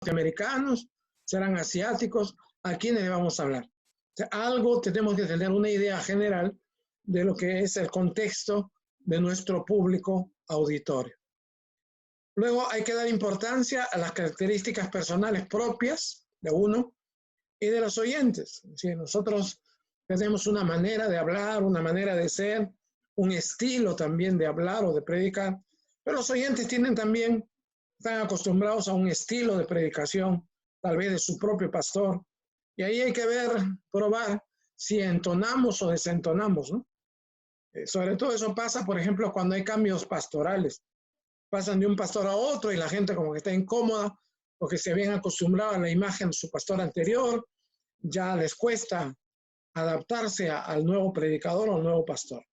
norteamericanos, serán asiáticos, ¿a quiénes le vamos a hablar? O sea, algo tenemos que tener una idea general de lo que es el contexto de nuestro público auditorio. Luego hay que dar importancia a las características personales propias de uno y de los oyentes. Si nosotros tenemos una manera de hablar, una manera de ser, un estilo también de hablar o de predicar, pero los oyentes están acostumbrados a un estilo de predicación, tal vez de su propio pastor, y ahí hay que probar si entonamos o desentonamos, ¿no? Sobre todo eso pasa, por ejemplo, cuando hay cambios pastorales. Pasan de un pastor a otro y la gente como que está incómoda porque se habían acostumbrado a la imagen de su pastor anterior, ya les cuesta adaptarse al nuevo predicador o al nuevo pastor.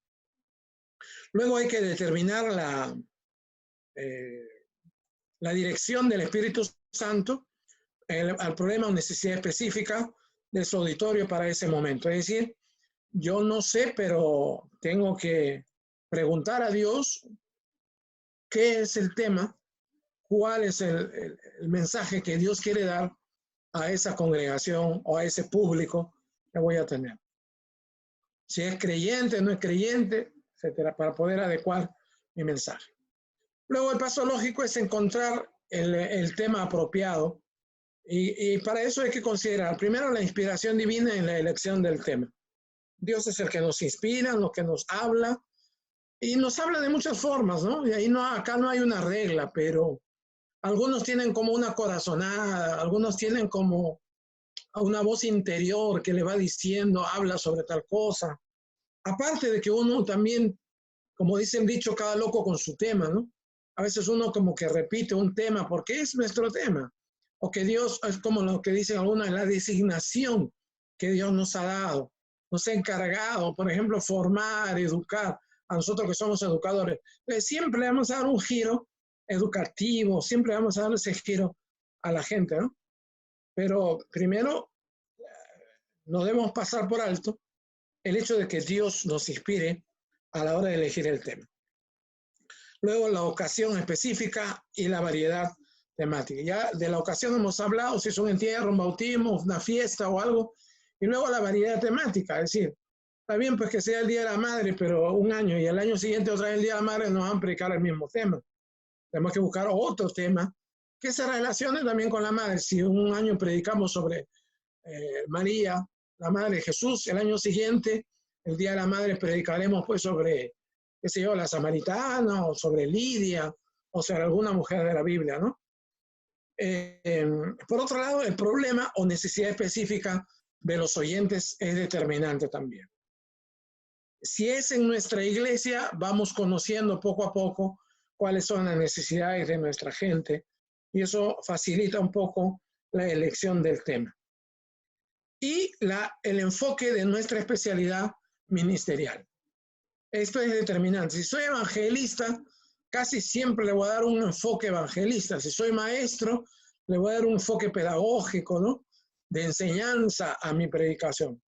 Luego hay que determinar la dirección del Espíritu Santo al problema o necesidad específica de su auditorio para ese momento. Es decir, yo no sé, pero tengo que preguntar a Dios qué es el tema, cuál es el mensaje que Dios quiere dar a esa congregación o a ese público que voy a tener. Si es creyente, no es creyente, etcétera, para poder adecuar mi mensaje. Luego el paso lógico es encontrar el tema apropiado y para eso hay que considerar primero la inspiración divina en la elección del tema. Dios es el que nos inspira, lo que nos habla y nos habla de muchas formas, ¿no? Y ahí acá no hay una regla, pero algunos tienen como una corazonada, algunos tienen como una voz interior que le va diciendo, habla sobre tal cosa. Aparte de que uno también, como dice el dicho, cada loco con su tema, ¿no? A veces uno como que repite un tema porque es nuestro tema. O que Dios, es como lo que dicen algunos, la designación que Dios nos ha dado. Nos ha encargado, por ejemplo, formar, educar a nosotros que somos educadores. Entonces, siempre le vamos a dar un giro educativo, siempre vamos a dar ese giro a la gente, ¿no? Pero primero, no debemos pasar por alto el hecho de que Dios nos inspire a la hora de elegir el tema. Luego, la ocasión específica y la variedad temática. Ya de la ocasión hemos hablado, si es un entierro, un bautismo, una fiesta o algo. Y luego la variedad temática, es decir, está bien pues que sea el Día de la Madre, pero un año y el año siguiente otra vez el Día de la Madre nos van a predicar el mismo tema. Tenemos que buscar otro tema que se relacione también con la Madre. Si un año predicamos sobre María, la Madre de Jesús, el año siguiente, el Día de la Madre, predicaremos pues sobre, qué sé yo, la Samaritana o sobre Lidia o sobre alguna mujer de la Biblia, ¿no? Por otro lado, el problema o necesidad específica de los oyentes es determinante también. Si es en nuestra iglesia, vamos conociendo poco a poco cuáles son las necesidades de nuestra gente y eso facilita un poco la elección del tema. Y el enfoque de nuestra especialidad ministerial. Esto es determinante. Si soy evangelista, casi siempre le voy a dar un enfoque evangelista. Si soy maestro, le voy a dar un enfoque pedagógico, ¿no? De enseñanza a mi predicación.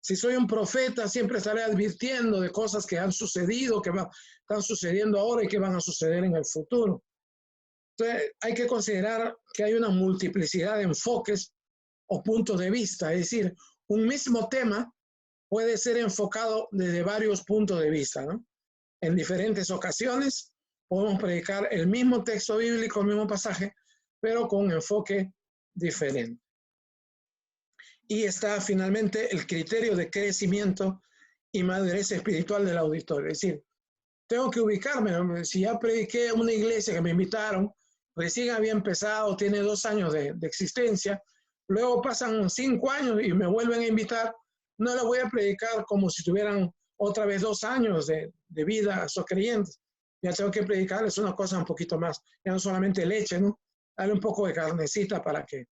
Si soy un profeta, siempre estaré advirtiendo de cosas que han sucedido, que están sucediendo ahora y que van a suceder en el futuro. Entonces, hay que considerar que hay una multiplicidad de enfoques o puntos de vista. Es decir, un mismo tema puede ser enfocado desde varios puntos de vista, ¿no? En diferentes ocasiones podemos predicar el mismo texto bíblico, el mismo pasaje, pero con un enfoque diferente. Y está finalmente el criterio de crecimiento y madurez espiritual del auditorio. Es decir, tengo que ubicarme. Si ya prediqué en una iglesia que me invitaron, recién había empezado, tiene 2 años de existencia, luego pasan 5 años y me vuelven a invitar, no la voy a predicar como si tuvieran otra vez 2 años de vida a esos creyentes. Ya tengo que predicarles una cosa un poquito más, ya no solamente leche, ¿no? Darle un poco de carnecita para que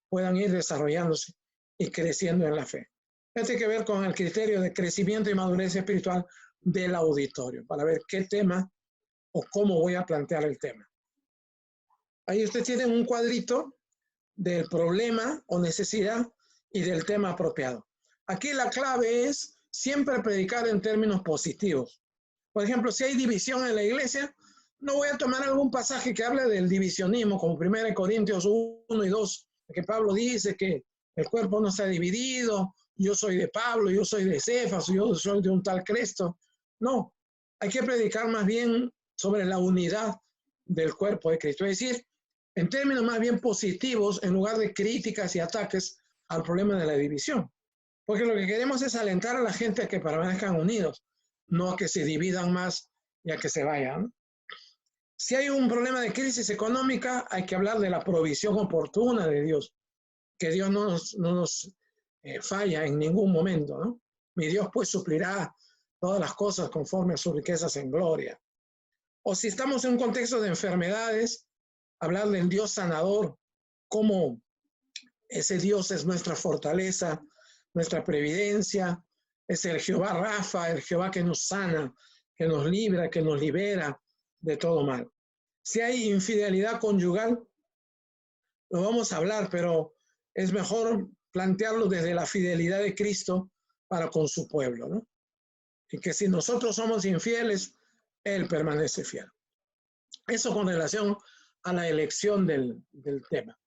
puedan ir desarrollándose y creciendo en la fe. Esto tiene que ver con el criterio de crecimiento y madurez espiritual del auditorio, para ver qué tema o cómo voy a plantear el tema. Ahí ustedes tienen un cuadrito del problema o necesidad y del tema apropiado. Aquí la clave es siempre predicar en términos positivos. Por ejemplo, si hay división en la iglesia, No voy a tomar algún pasaje que hable del divisionismo, como 1 Corintios 1 y 2, que Pablo dice que el cuerpo no está dividido, yo soy de Pablo, yo soy de Cefas, yo soy de un tal Cristo. No, hay que predicar más bien sobre la unidad del cuerpo de Cristo, es decir, en términos más bien positivos, en lugar de críticas y ataques al problema de la división. Porque lo que queremos es alentar a la gente a que permanezcan unidos, no a que se dividan más y a que se vayan. Si hay un problema de crisis económica, hay que hablar de la provisión oportuna de Dios, que Dios no nos falla en ningún momento, ¿no? Mi Dios pues suplirá todas las cosas conforme a sus riquezas en gloria. O si estamos en un contexto de enfermedades, hablar del Dios sanador, cómo ese Dios es nuestra fortaleza, nuestra previdencia, es el Jehová Rafa, el Jehová que nos sana, que nos libra, que nos libera de todo mal. Si hay infidelidad conyugal, lo vamos a hablar, pero es mejor plantearlo desde la fidelidad de Cristo para con su pueblo, ¿no? Y que si nosotros somos infieles, Él permanece fiel. Eso con relación a la elección del tema.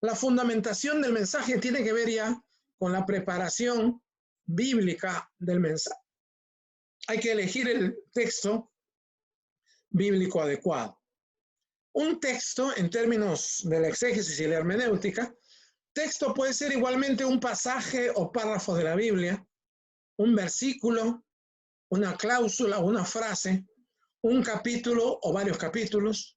La fundamentación del mensaje tiene que ver ya con la preparación bíblica del mensaje. Hay que elegir el texto bíblico adecuado. Un texto, en términos de la exégesis y la hermenéutica, texto puede ser igualmente un pasaje o párrafo de la Biblia, un versículo, una cláusula, una frase, un capítulo o varios capítulos,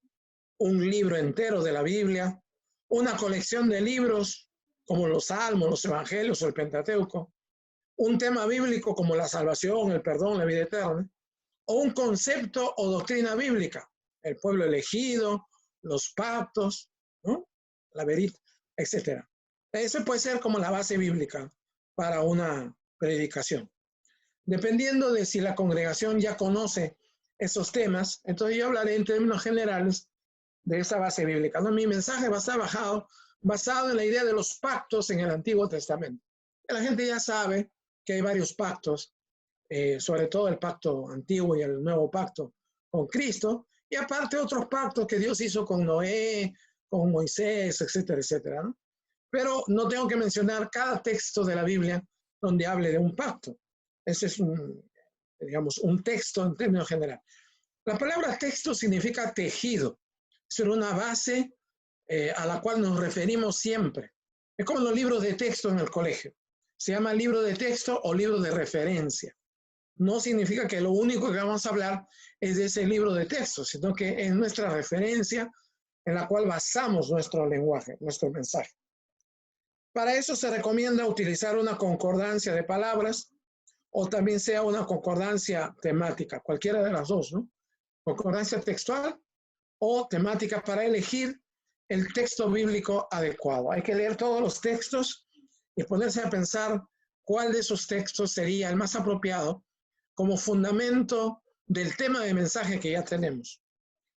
un libro entero de la Biblia, una colección de libros como los Salmos, los Evangelios o el Pentateuco, un tema bíblico como la salvación, el perdón, la vida eterna, o un concepto o doctrina bíblica, el pueblo elegido, los pactos, ¿no? La verita, etc. Eso puede ser como la base bíblica para una predicación. Dependiendo de si la congregación ya conoce esos temas, entonces yo hablaré en términos generales de esa base bíblica, ¿no? Mi mensaje va a estar basado en la idea de los pactos en el Antiguo Testamento. La gente ya sabe que hay varios pactos, sobre todo el pacto antiguo y el nuevo pacto con Cristo, y aparte otros pactos que Dios hizo con Noé, con Moisés, etcétera, etcétera, ¿no? Pero no tengo que mencionar cada texto de la Biblia donde hable de un pacto. Ese es un texto en términos generales. La palabra texto significa tejido, es una base a la cual nos referimos siempre. Es como los libros de texto en el colegio. Se llama libro de texto o libro de referencia. No significa que lo único que vamos a hablar es de ese libro de texto, sino que es nuestra referencia en la cual basamos nuestro lenguaje, nuestro mensaje. Para eso se recomienda utilizar una concordancia de palabras o también sea una concordancia temática, cualquiera de las dos, ¿no? Concordancia textual o temática para elegir el texto bíblico adecuado. Hay que leer todos los textos y ponerse a pensar cuál de esos textos sería el más apropiado como fundamento del tema de mensaje que ya tenemos.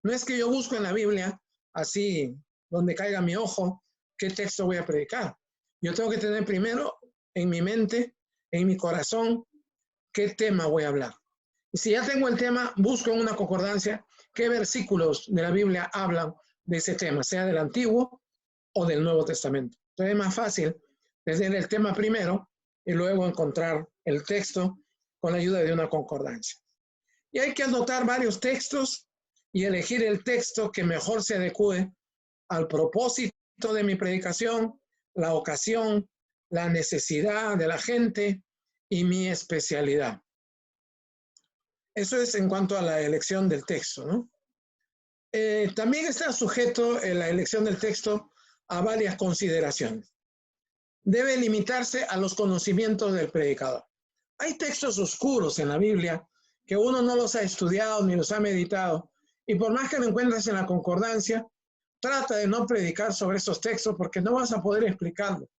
No es que yo busco en la Biblia, así, donde caiga mi ojo, qué texto voy a predicar. Yo tengo que tener primero en mi mente, en mi corazón, qué tema voy a hablar. Y si ya tengo el tema, busco en una concordancia qué versículos de la Biblia hablan de ese tema, sea del Antiguo o del Nuevo Testamento. Entonces es más fácil tener el tema primero y luego encontrar el texto con la ayuda de una concordancia. Y hay que anotar varios textos y elegir el texto que mejor se adecue al propósito de mi predicación, la ocasión, la necesidad de la gente y mi especialidad. Eso es en cuanto a la elección del texto, ¿no? También está sujeto la elección del texto a varias consideraciones. Debe limitarse a los conocimientos del predicador. Hay textos oscuros en la Biblia que uno no los ha estudiado ni los ha meditado, y por más que lo encuentres en la concordancia, trata de no predicar sobre esos textos porque no vas a poder explicarlo.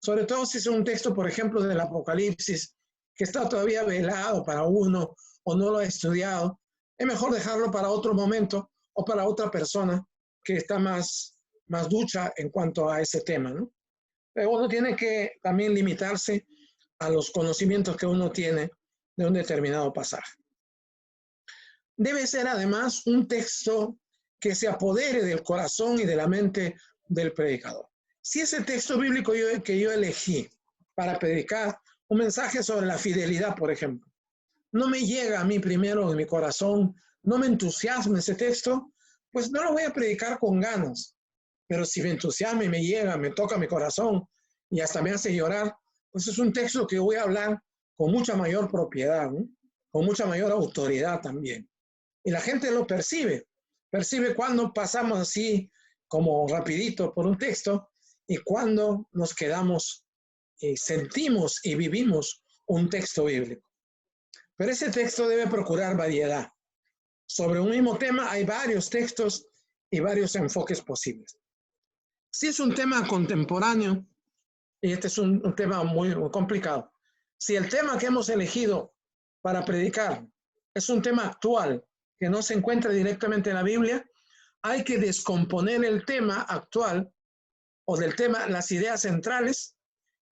Sobre todo si es un texto, por ejemplo, del Apocalipsis, que está todavía velado para uno o no lo ha estudiado, es mejor dejarlo para otro momento o para otra persona que está más ducha en cuanto a ese tema, ¿no? Pero uno tiene que también limitarse a los conocimientos que uno tiene de un determinado pasaje. debe ser además un texto que se apodere del corazón y de la mente del predicador. Si ese texto bíblico que yo elegí para predicar un mensaje sobre la fidelidad, por ejemplo, no me llega a mí primero en mi corazón, no me entusiasma ese texto, pues no lo voy a predicar con ganas. Pero si me entusiasma y me llega, me toca mi corazón y hasta me hace llorar, pues es un texto que voy a hablar con mucha mayor propiedad, ¿no? Con mucha mayor autoridad también. Y la gente lo percibe cuando pasamos así como rapidito por un texto y cuando nos quedamos y sentimos y vivimos un texto bíblico. Pero ese texto debe procurar variedad. Sobre un mismo tema hay varios textos y varios enfoques posibles. Si es un tema contemporáneo, y este es un tema muy complicado, si el tema que hemos elegido para predicar es un tema actual que no se encuentra directamente en la Biblia, hay que descomponer el tema actual o del tema, las ideas centrales,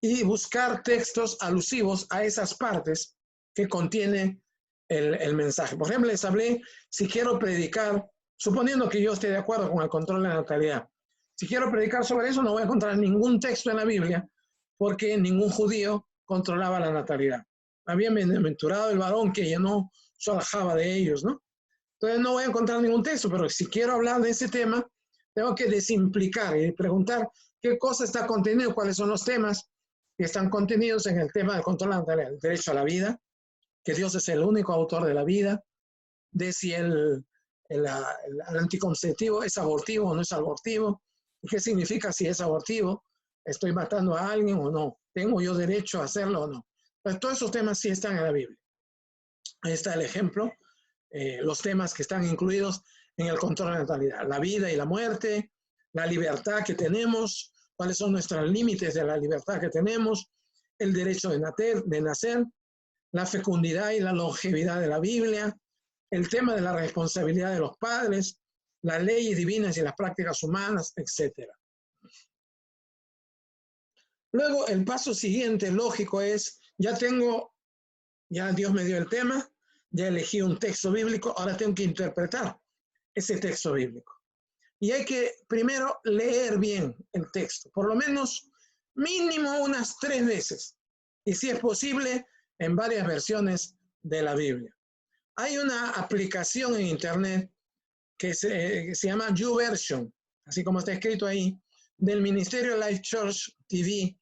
y buscar textos alusivos a esas partes que contiene el mensaje. Por ejemplo, les hablé, si quiero predicar, suponiendo que yo esté de acuerdo con el control de la natalidad, si quiero predicar sobre eso, no voy a encontrar ningún texto en la Biblia, porque ningún judío controlaba la natalidad. Había bienaventurado el varón que ya no solajaba de ellos, ¿no? Entonces no voy a encontrar ningún texto, pero si quiero hablar de ese tema, tengo que desimplicar y preguntar qué cosa está contenido, cuáles son los temas que están contenidos en el tema del control de la natalidad, el derecho a la vida, que Dios es el único autor de la vida, de si el anticonceptivo es abortivo o no es abortivo, y qué significa si es abortivo, estoy matando a alguien o no, tengo yo derecho a hacerlo o no. Pues todos esos temas sí están en la Biblia. Ahí está el ejemplo, los temas que están incluidos en el control de la natalidad, la vida y la muerte, la libertad que tenemos, cuáles son nuestros límites de la libertad que tenemos, el derecho de nacer, la fecundidad y la longevidad de la Biblia, el tema de la responsabilidad de los padres, las leyes divinas y las prácticas humanas, etc. Luego, el paso siguiente, lógico, es, ya Dios me dio el tema, ya elegí un texto bíblico, ahora tengo que interpretar ese texto bíblico. Y hay que primero leer bien el texto, por lo menos mínimo unas 3 veces, y si es posible, en varias versiones de la Biblia. Hay una aplicación en internet que se llama YouVersion, así como está escrito ahí, del Ministerio Life Church TV.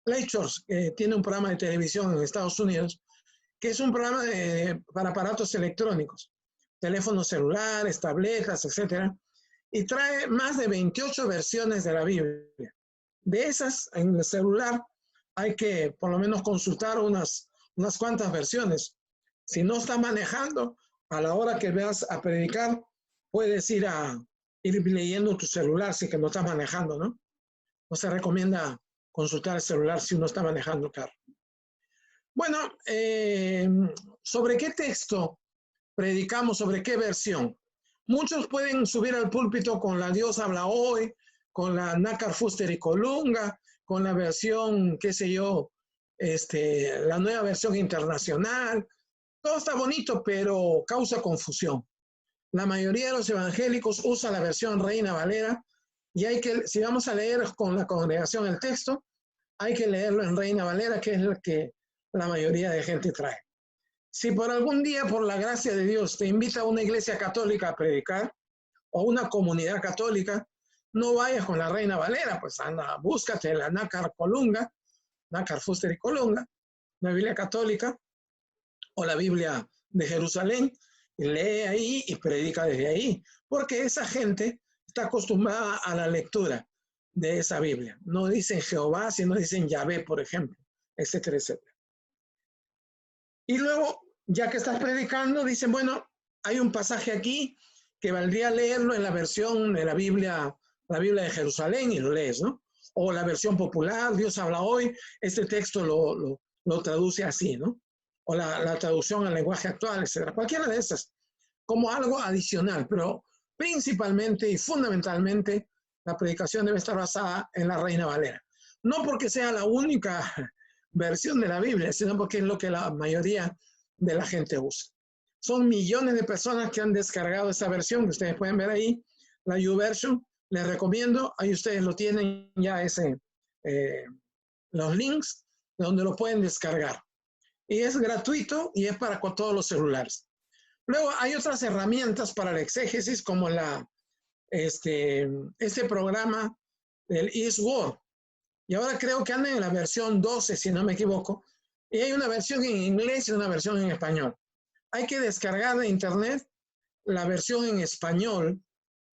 Life Church tiene un programa de televisión en Estados Unidos, que es un programa para aparatos electrónicos, teléfonos celulares, tabletas, etc. Y trae más de 28 versiones de la Biblia. De esas, en el celular, hay que por lo menos consultar unas cuantas versiones. Si no está manejando, a la hora que veas a predicar, puedes ir leyendo tu celular si que no estás manejando, ¿no? No se recomienda consultar el celular si uno está manejando el carro. Bueno, ¿sobre qué texto predicamos? ¿Sobre qué versión? Muchos pueden subir al púlpito con la Dios habla hoy, con la Nácar, Fuster y Colunga, con la versión, qué sé yo, la nueva versión internacional. Todo está bonito, pero causa confusión. La mayoría de los evangélicos usa la versión Reina Valera y si vamos a leer con la congregación el texto, hay que leerlo en Reina Valera, que es lo que la mayoría de gente trae. Si por algún día, por la gracia de Dios, te invita a una iglesia católica a predicar o una comunidad católica, no vayas con la Reina Valera, pues anda, búscate la Nácar Colunga, Nácar, Fuster y Colunga, la Biblia católica o la Biblia de Jerusalén, y lee ahí y predica desde ahí, porque esa gente está acostumbrada a la lectura de esa Biblia. No dicen Jehová, sino dicen Yahvé, por ejemplo, etcétera, etcétera. Y luego, ya que estás predicando, dicen, bueno, hay un pasaje aquí que valdría leerlo en la versión de la Biblia de Jerusalén, y lo lees, ¿no? O la versión popular, Dios habla hoy, este texto lo traduce así, ¿no? O la traducción al lenguaje actual, etcétera. Cualquiera de esas, como algo adicional, pero principalmente y fundamentalmente la predicación debe estar basada en la Reina Valera. No porque sea la única versión de la Biblia, sino porque es lo que la mayoría de la gente usa. Son millones de personas que han descargado esta versión, que ustedes pueden ver ahí, la YouVersion. Les recomiendo, ahí ustedes lo tienen ya los links donde lo pueden descargar. Y es gratuito y es para todos los celulares. Luego hay otras herramientas para la exégesis como este programa del eSword. Y ahora creo que andan en la versión 12, si no me equivoco. Y hay una versión en inglés y una versión en español. Hay que descargar de internet la versión en español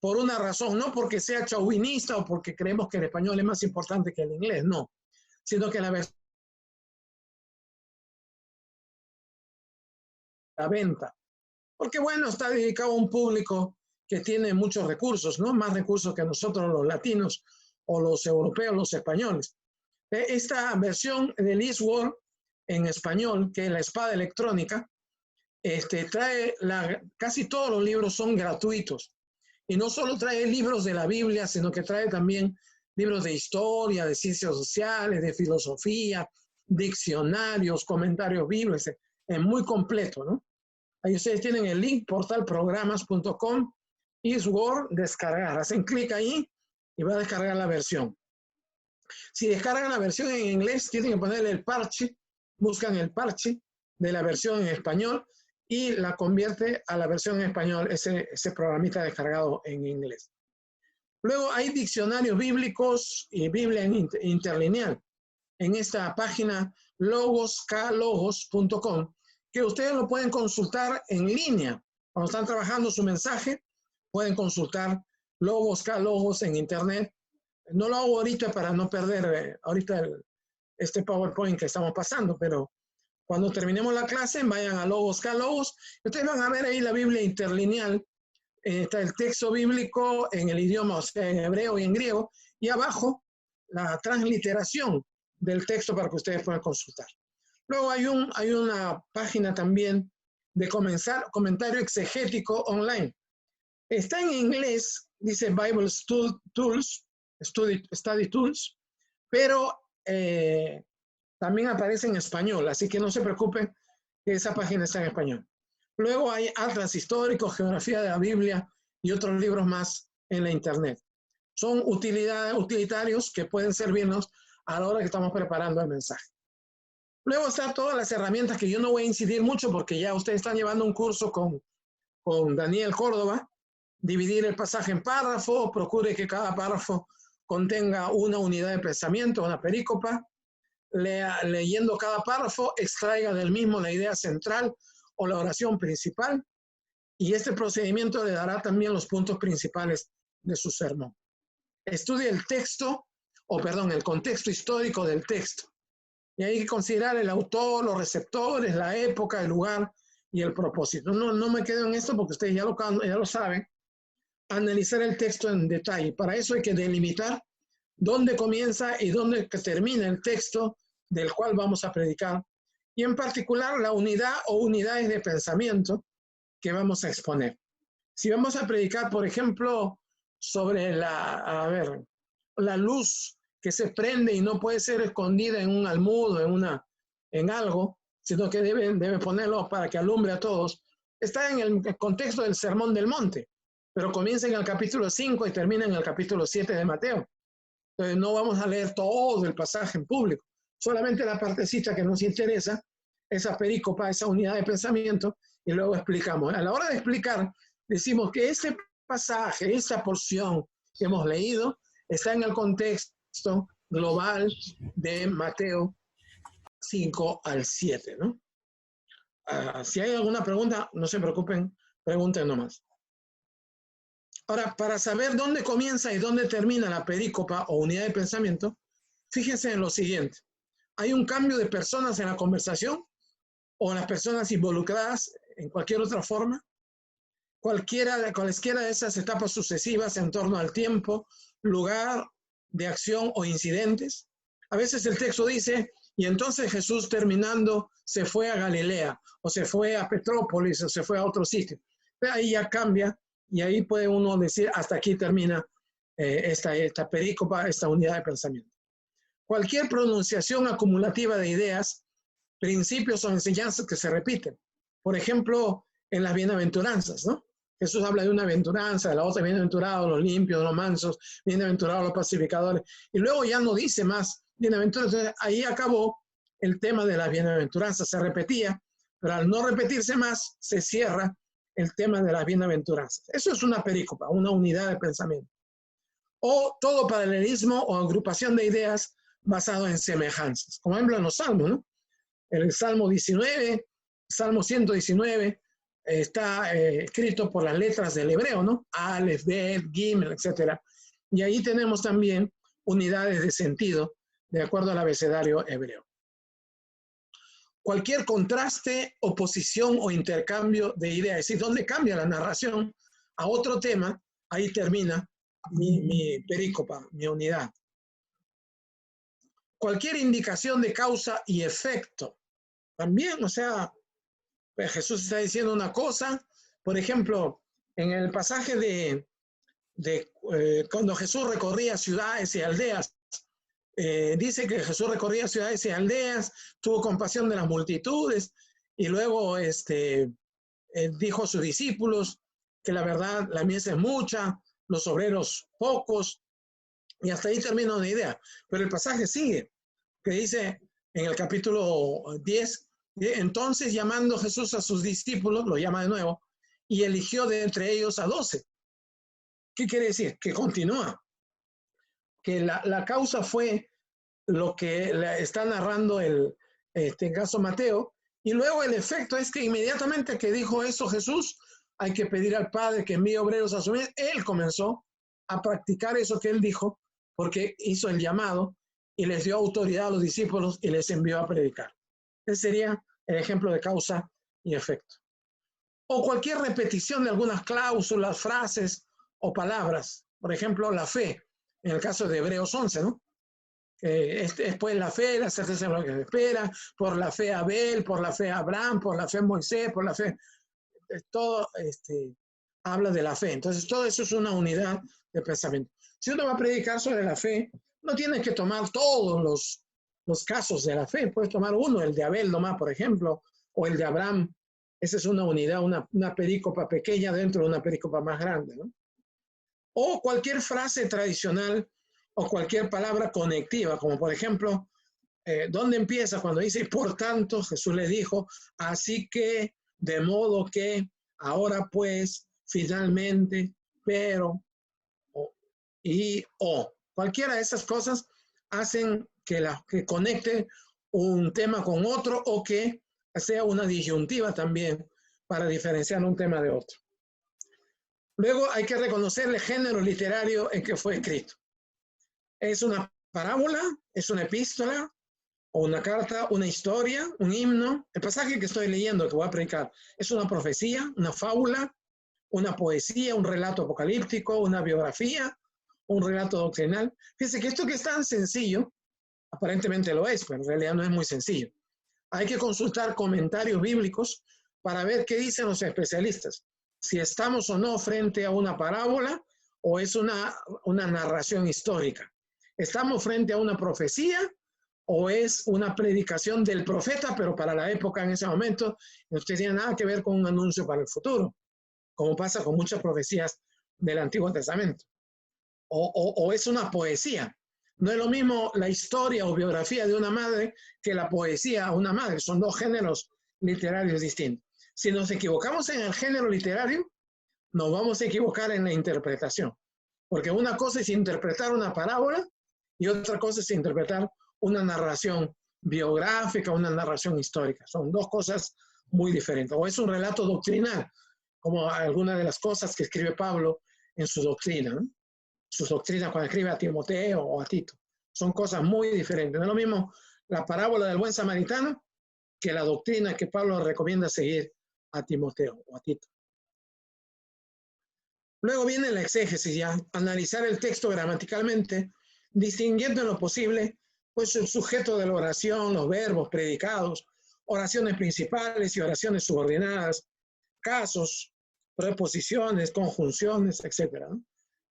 por una razón, no porque sea chauvinista o porque creemos que el español es más importante que el inglés, no, sino que la versión la venta. Porque bueno, está dedicado a un público que tiene muchos recursos, ¿no? Más recursos que nosotros los latinos o los europeos, los españoles. Esta versión del eSword en español, que es la espada electrónica, trae casi todos los libros son gratuitos. Y no solo trae libros de la Biblia, sino que trae también libros de historia, de ciencias sociales, de filosofía, diccionarios, comentarios bíblicos. Es muy completo, ¿no? Ahí ustedes tienen el link, portalprogramas.com, eSword, descargar. Hacen clic ahí y va a descargar la versión. Si descargan la versión en inglés, tienen que ponerle el parche, buscan el parche de la versión en español y la convierte a la versión en español, ese programita descargado en inglés. Luego hay diccionarios bíblicos y Biblia interlineal en esta página logos.com, que ustedes lo pueden consultar en línea. Cuando están trabajando su mensaje, pueden consultar logos en internet. No lo hago ahorita para no perder ahorita este PowerPoint que estamos pasando, pero cuando terminemos la clase, vayan a Logos. Ustedes van a ver ahí la Biblia interlineal. Está el texto bíblico en el idioma, o sea, en hebreo y en griego, y abajo la transliteración del texto para que ustedes puedan consultar. Luego hay una página también de comentario exegético online. Está en inglés, dice Bible Tools, Study Tools, pero también aparece en español, así que no se preocupen que esa página está en español. Luego hay atlas históricos, geografía de la Biblia y otros libros más en la internet. Son utilitarios que pueden servirnos a la hora que estamos preparando el mensaje. Luego están todas las herramientas que yo no voy a incidir mucho porque ya ustedes están llevando un curso con Daniel Córdoba. Dividir el pasaje en párrafos, procure que cada párrafo contenga una unidad de pensamiento, una perícopa. Leyendo cada párrafo, extraiga del mismo la idea central o la oración principal, y este procedimiento le dará también los puntos principales de su sermón. Estudie el contexto histórico del texto, y hay que considerar el autor, los receptores, la época, el lugar y el propósito. No me quedo en esto porque ustedes ya lo saben. Analizar el texto en detalle. Para eso hay que delimitar dónde comienza y dónde termina el texto del cual vamos a predicar, y en particular la unidad o unidades de pensamiento que vamos a exponer. Si vamos a predicar, por ejemplo, sobre la luz que se prende y no puede ser escondida en un almud, en algo, sino que debe ponerlo para que alumbre a todos, está en el contexto del Sermón del Monte, pero comienza en el capítulo 5 y termina en el capítulo 7 de Mateo. Entonces no vamos a leer todo el pasaje en público, solamente la partecita que nos interesa, esa perícopa, esa unidad de pensamiento, y luego explicamos. A la hora de explicar, decimos que este pasaje, esta porción que hemos leído, está en el contexto global de Mateo 5 al 7, ¿no? Si hay alguna pregunta, no se preocupen, pregunten nomás. Ahora, para saber dónde comienza y dónde termina la perícopa o unidad de pensamiento, fíjense en lo siguiente. ¿Hay un cambio de personas en la conversación o en las personas involucradas en cualquier otra forma? Cualesquiera de esas etapas sucesivas en torno al tiempo, lugar de acción o incidentes. A veces el texto dice, y entonces Jesús terminando se fue a Galilea, o se fue a Petrópolis, o se fue a otro sitio. Ahí ya cambia, y ahí puede uno decir, hasta aquí termina esta perícopa, esta unidad de pensamiento. Cualquier pronunciación acumulativa de ideas, principios o enseñanzas que se repiten. Por ejemplo, en las bienaventuranzas, ¿no? Jesús habla de una aventuranza, de la otra, bienaventurados los limpios, los mansos, bienaventurados los pacificadores. Y luego ya no dice más bienaventurados. Entonces, ahí acabó el tema de las bienaventuranzas. Se repetía, pero al no repetirse más, se cierra el tema de las bienaventuranzas. Eso es una perícopa, una unidad de pensamiento. O todo paralelismo o agrupación de ideas basado en semejanzas. Como ejemplo en los salmos, ¿no? El Salmo 19, Salmo 119, está escrito por las letras del hebreo, ¿no? Aleph, Bet, Gimel, etc. Y ahí tenemos también unidades de sentido de acuerdo al abecedario hebreo. Cualquier contraste, oposición o intercambio de ideas, es decir, donde cambia la narración a otro tema, ahí termina mi perícopa, mi unidad. Cualquier indicación de causa y efecto, también, o sea, pues Jesús está diciendo una cosa, por ejemplo, en el pasaje de cuando Jesús recorría ciudades y aldeas, dice que Jesús recorría ciudades y aldeas, tuvo compasión de las multitudes y luego dijo a sus discípulos que la verdad, la mies es mucha, los obreros pocos, y hasta ahí termina una idea. Pero el pasaje sigue, que dice en el capítulo 10, entonces llamando Jesús a sus discípulos, lo llama de nuevo, y eligió de entre ellos a 12. ¿Qué quiere decir? Que continúa. Que la causa fue lo que está narrando en caso Mateo, y luego el efecto es que inmediatamente que dijo eso Jesús, hay que pedir al Padre que envíe obreros a su vez. Él comenzó a practicar eso que él dijo, porque hizo el llamado y les dio autoridad a los discípulos y les envió a predicar. Ese sería el ejemplo de causa y efecto. O cualquier repetición de algunas cláusulas, frases o palabras. Por ejemplo, la fe, en el caso de Hebreos 11, ¿no? Después la fe, la certeza de lo que se espera, por la fe Abel, por la fe Abraham, por la fe Moisés, por la fe, todo habla de la fe. Entonces, todo eso es una unidad de pensamiento. Si uno va a predicar sobre la fe, no tienes que tomar todos los casos de la fe. Puedes tomar uno, el de Abel nomás, por ejemplo, o el de Abraham. Esa es una unidad, una perícopa pequeña dentro de una perícopa más grande, ¿no? O cualquier frase tradicional o cualquier palabra conectiva, como por ejemplo, ¿dónde empieza? Cuando dice, por tanto, Jesús le dijo, así que, de modo que, ahora pues, finalmente, pero, o. Cualquiera de esas cosas hacen que conecte un tema con otro o que sea una disyuntiva también para diferenciar un tema de otro. Luego hay que reconocer el género literario en que fue escrito. ¿Es una parábola? ¿Es una epístola? ¿O una carta? ¿Una historia? ¿Un himno? El pasaje que estoy leyendo, que voy a predicar, ¿es una profecía? ¿Una fábula? ¿Una poesía? ¿Un relato apocalíptico? ¿Una biografía? ¿Un relato doctrinal? Fíjense que esto que es tan sencillo, aparentemente lo es, pero en realidad no es muy sencillo. Hay que consultar comentarios bíblicos para ver qué dicen los especialistas. Si estamos o no frente a una parábola o es una narración histórica. ¿Estamos frente a una profecía o es una predicación del profeta, pero para la época en ese momento no tiene nada que ver con un anuncio para el futuro, como pasa con muchas profecías del Antiguo Testamento? O es una poesía. No es lo mismo la historia o biografía de una madre que la poesía a una madre. Son dos géneros literarios distintos. Si nos equivocamos en el género literario, nos vamos a equivocar en la interpretación. Porque una cosa es interpretar una parábola y otra cosa es interpretar una narración biográfica, una narración histórica. Son dos cosas muy diferentes. O es un relato doctrinal, como algunas de las cosas que escribe Pablo en su doctrina, ¿no? Sus doctrinas cuando escribe a Timoteo o a Tito. Son cosas muy diferentes. No es lo mismo la parábola del buen samaritano que la doctrina que Pablo recomienda seguir a Timoteo o a Tito. Luego viene la exégesis, ya, analizar el texto gramaticalmente, distinguiendo en lo posible pues, el sujeto de la oración, los verbos, predicados, oraciones principales y oraciones subordinadas, casos, preposiciones, conjunciones, etc.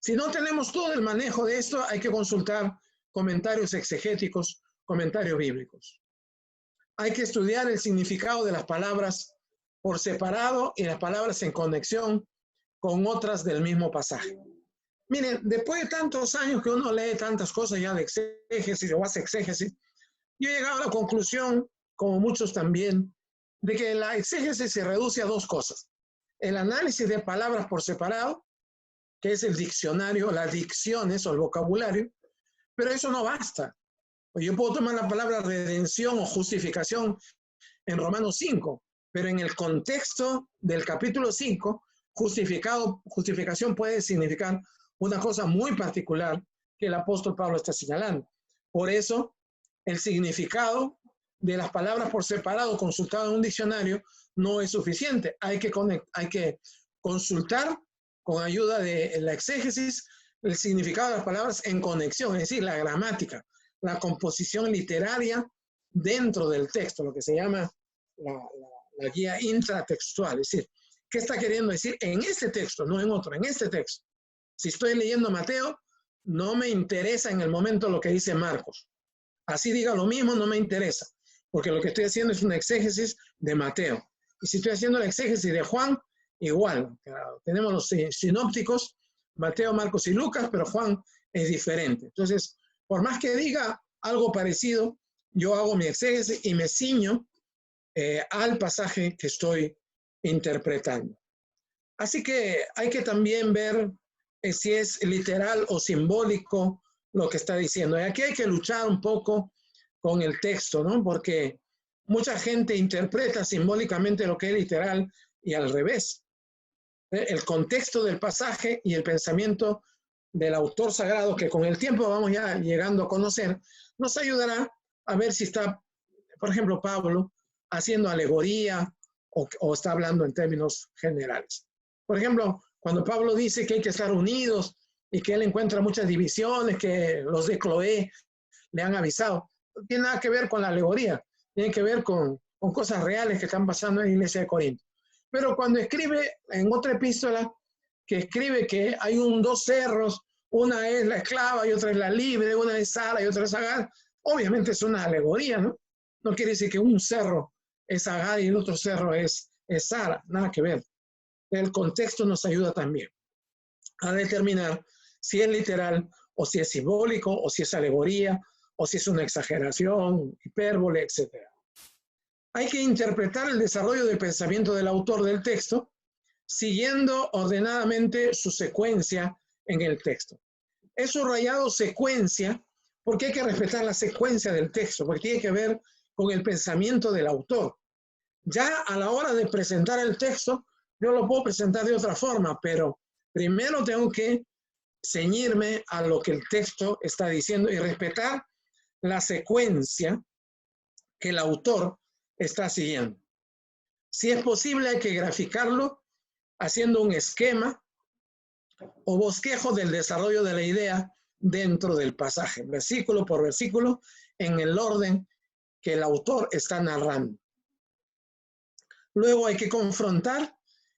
Si no tenemos todo el manejo de esto, hay que consultar comentarios exegéticos, comentarios bíblicos. Hay que estudiar el significado de las palabras por separado y las palabras en conexión con otras del mismo pasaje. Miren, después de tantos años que uno lee tantas cosas ya de exégesis o hace exégesis, yo he llegado a la conclusión, como muchos también, de que la exégesis se reduce a dos cosas. El análisis de palabras por separado, que es el diccionario, las dicciones o el vocabulario, pero eso no basta. Yo puedo tomar la palabra redención o justificación en Romanos 5, pero en el contexto del capítulo 5, justificación puede significar una cosa muy particular que el apóstol Pablo está señalando. Por eso, el significado de las palabras por separado consultado en un diccionario no es suficiente. Hay que consultar con ayuda de la exégesis el significado de las palabras en conexión, es decir, la gramática, la composición literaria dentro del texto, lo que se llama la guía intratextual, es decir, ¿qué está queriendo decir en este texto, no en otro, en este texto? Si estoy leyendo Mateo, no me interesa en el momento lo que dice Marcos. Así diga lo mismo, no me interesa, porque lo que estoy haciendo es una exégesis de Mateo. Y si estoy haciendo la exégesis de Juan, igual. Tenemos los sinópticos, Mateo, Marcos y Lucas, pero Juan es diferente. Entonces, por más que diga algo parecido, yo hago mi exégesis y me ciño al pasaje que estoy interpretando. Así que hay que también ver si es literal o simbólico lo que está diciendo. Y aquí hay que luchar un poco con el texto, ¿no? Porque mucha gente interpreta simbólicamente lo que es literal y al revés. El contexto del pasaje y el pensamiento del autor sagrado, que con el tiempo vamos ya llegando a conocer, nos ayudará a ver si está, por ejemplo, Pablo haciendo alegoría o está hablando en términos generales. Por ejemplo, cuando Pablo dice que hay que estar unidos y que él encuentra muchas divisiones, que los de Cloé le han avisado, no tiene nada que ver con la alegoría, tiene que ver con cosas reales que están pasando en la iglesia de Corinto. Pero cuando escribe en otra epístola, que escribe que hay dos cerros, una es la esclava y otra es la libre, una es Sara y otra es Agar, obviamente es una alegoría, ¿no? No quiere decir que un cerro es Agar y el otro cerro es Sara, nada que ver. El contexto nos ayuda también a determinar si es literal o si es simbólico o si es alegoría o si es una exageración, hipérbole, etc. Hay que interpretar el desarrollo del pensamiento del autor del texto siguiendo ordenadamente su secuencia en el texto. He subrayado secuencia porque hay que respetar la secuencia del texto, porque tiene que ver con el pensamiento del autor. Ya a la hora de presentar el texto, yo lo puedo presentar de otra forma, pero primero tengo que ceñirme a lo que el texto está diciendo y respetar la secuencia que el autor está siguiendo. Si es posible, hay que graficarlo haciendo un esquema o bosquejo del desarrollo de la idea dentro del pasaje, versículo por versículo, en el orden que el autor está narrando. Luego hay que confrontar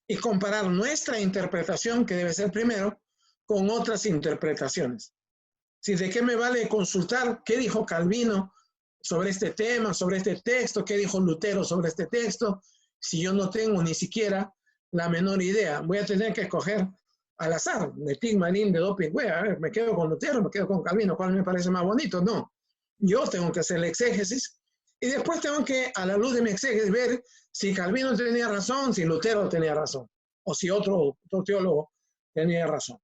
y comparar nuestra interpretación, que debe ser primero, con otras interpretaciones. Si de qué me vale consultar qué dijo Calvino sobre este tema, sobre este texto, qué dijo Lutero sobre este texto, si yo no tengo ni siquiera la menor idea. Voy a tener que escoger al azar, de Tigmarín, de Dopingüe, a ver, me quedo con Lutero, me quedo con Calvino, ¿cuál me parece más bonito? No, yo tengo que hacer el exégesis y después tengo que, a la luz de mi exégesis, ver si Calvino tenía razón, si Lutero tenía razón, o si otro teólogo tenía razón.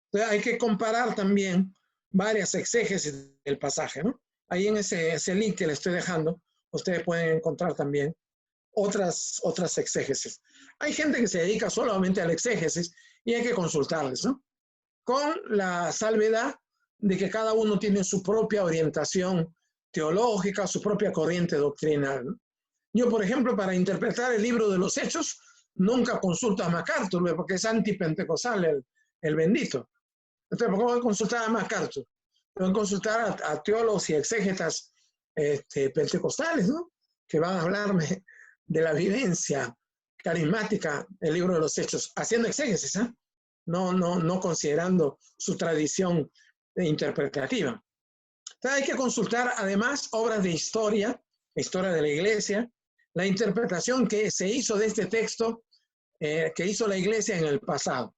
Entonces hay que comparar también varias exégesis del pasaje, ¿no? Ahí en ese link que le estoy dejando, ustedes pueden encontrar también otras exégesis. Hay gente que se dedica solamente al exégesis y hay que consultarles, ¿no? Con la salvedad de que cada uno tiene su propia orientación teológica, su propia corriente doctrinal, ¿no? Yo, por ejemplo, para interpretar el libro de los Hechos, nunca consulto a MacArthur, porque es antipentecostal el bendito. Entonces, ¿por qué voy a consultar a MacArthur? Voy a consultar a teólogos y exégetas pentecostales, ¿no? Que van a hablarme de la vivencia carismática del libro de los Hechos, haciendo exégesis, ¿eh? No considerando su tradición interpretativa. Entonces hay que consultar además obras de historia de la iglesia, la interpretación que se hizo de este texto, que hizo la iglesia en el pasado.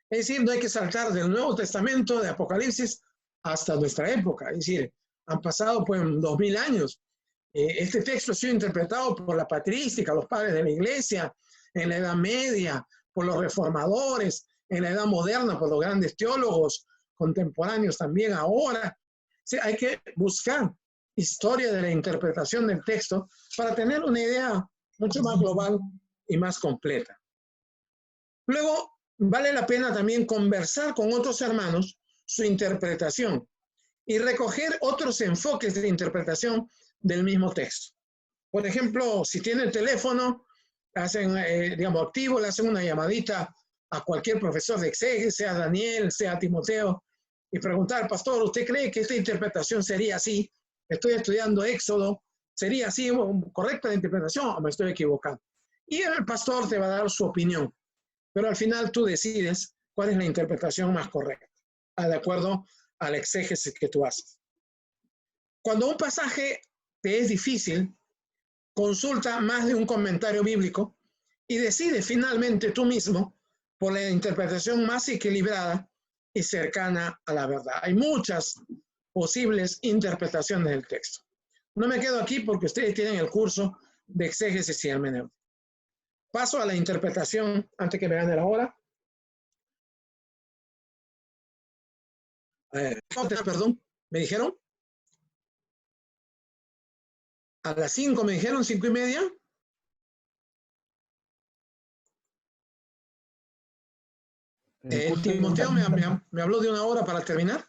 Es decir, no hay que saltar del Nuevo Testamento, de Apocalipsis, hasta nuestra época. Es decir, han pasado pues 2000 años. Este texto ha sido interpretado por la patrística, los padres de la iglesia, en la Edad Media, por los reformadores, en la Edad Moderna, por los grandes teólogos contemporáneos también ahora. Sí, hay que buscar historia de la interpretación del texto para tener una idea mucho más global y más completa. Luego, vale la pena también conversar con otros hermanos su interpretación y recoger otros enfoques de interpretación del mismo texto. Por ejemplo, si tiene el teléfono, hacen, digamos, activo, le hacen una llamadita a cualquier profesor de exégesis, sea Daniel, sea Timoteo, y preguntar, pastor, ¿usted cree que esta interpretación sería así? Estoy estudiando Éxodo, ¿sería así correcta la interpretación o me estoy equivocando? Y el pastor te va a dar su opinión, pero al final tú decides cuál es la interpretación más correcta, de acuerdo al exégesis que tú haces. Cuando un pasaje te es difícil, consulta más de un comentario bíblico y decide finalmente tú mismo por la interpretación más equilibrada y cercana a la verdad. Hay muchas posibles interpretaciones del texto. No me quedo aquí porque ustedes tienen el curso de exégesis y hermenéutica. Paso a la interpretación antes que me gane la hora. Perdón, ¿me dijeron? A las 5 me dijeron, 5:30. Timoteo me habló de 1 hora para terminar.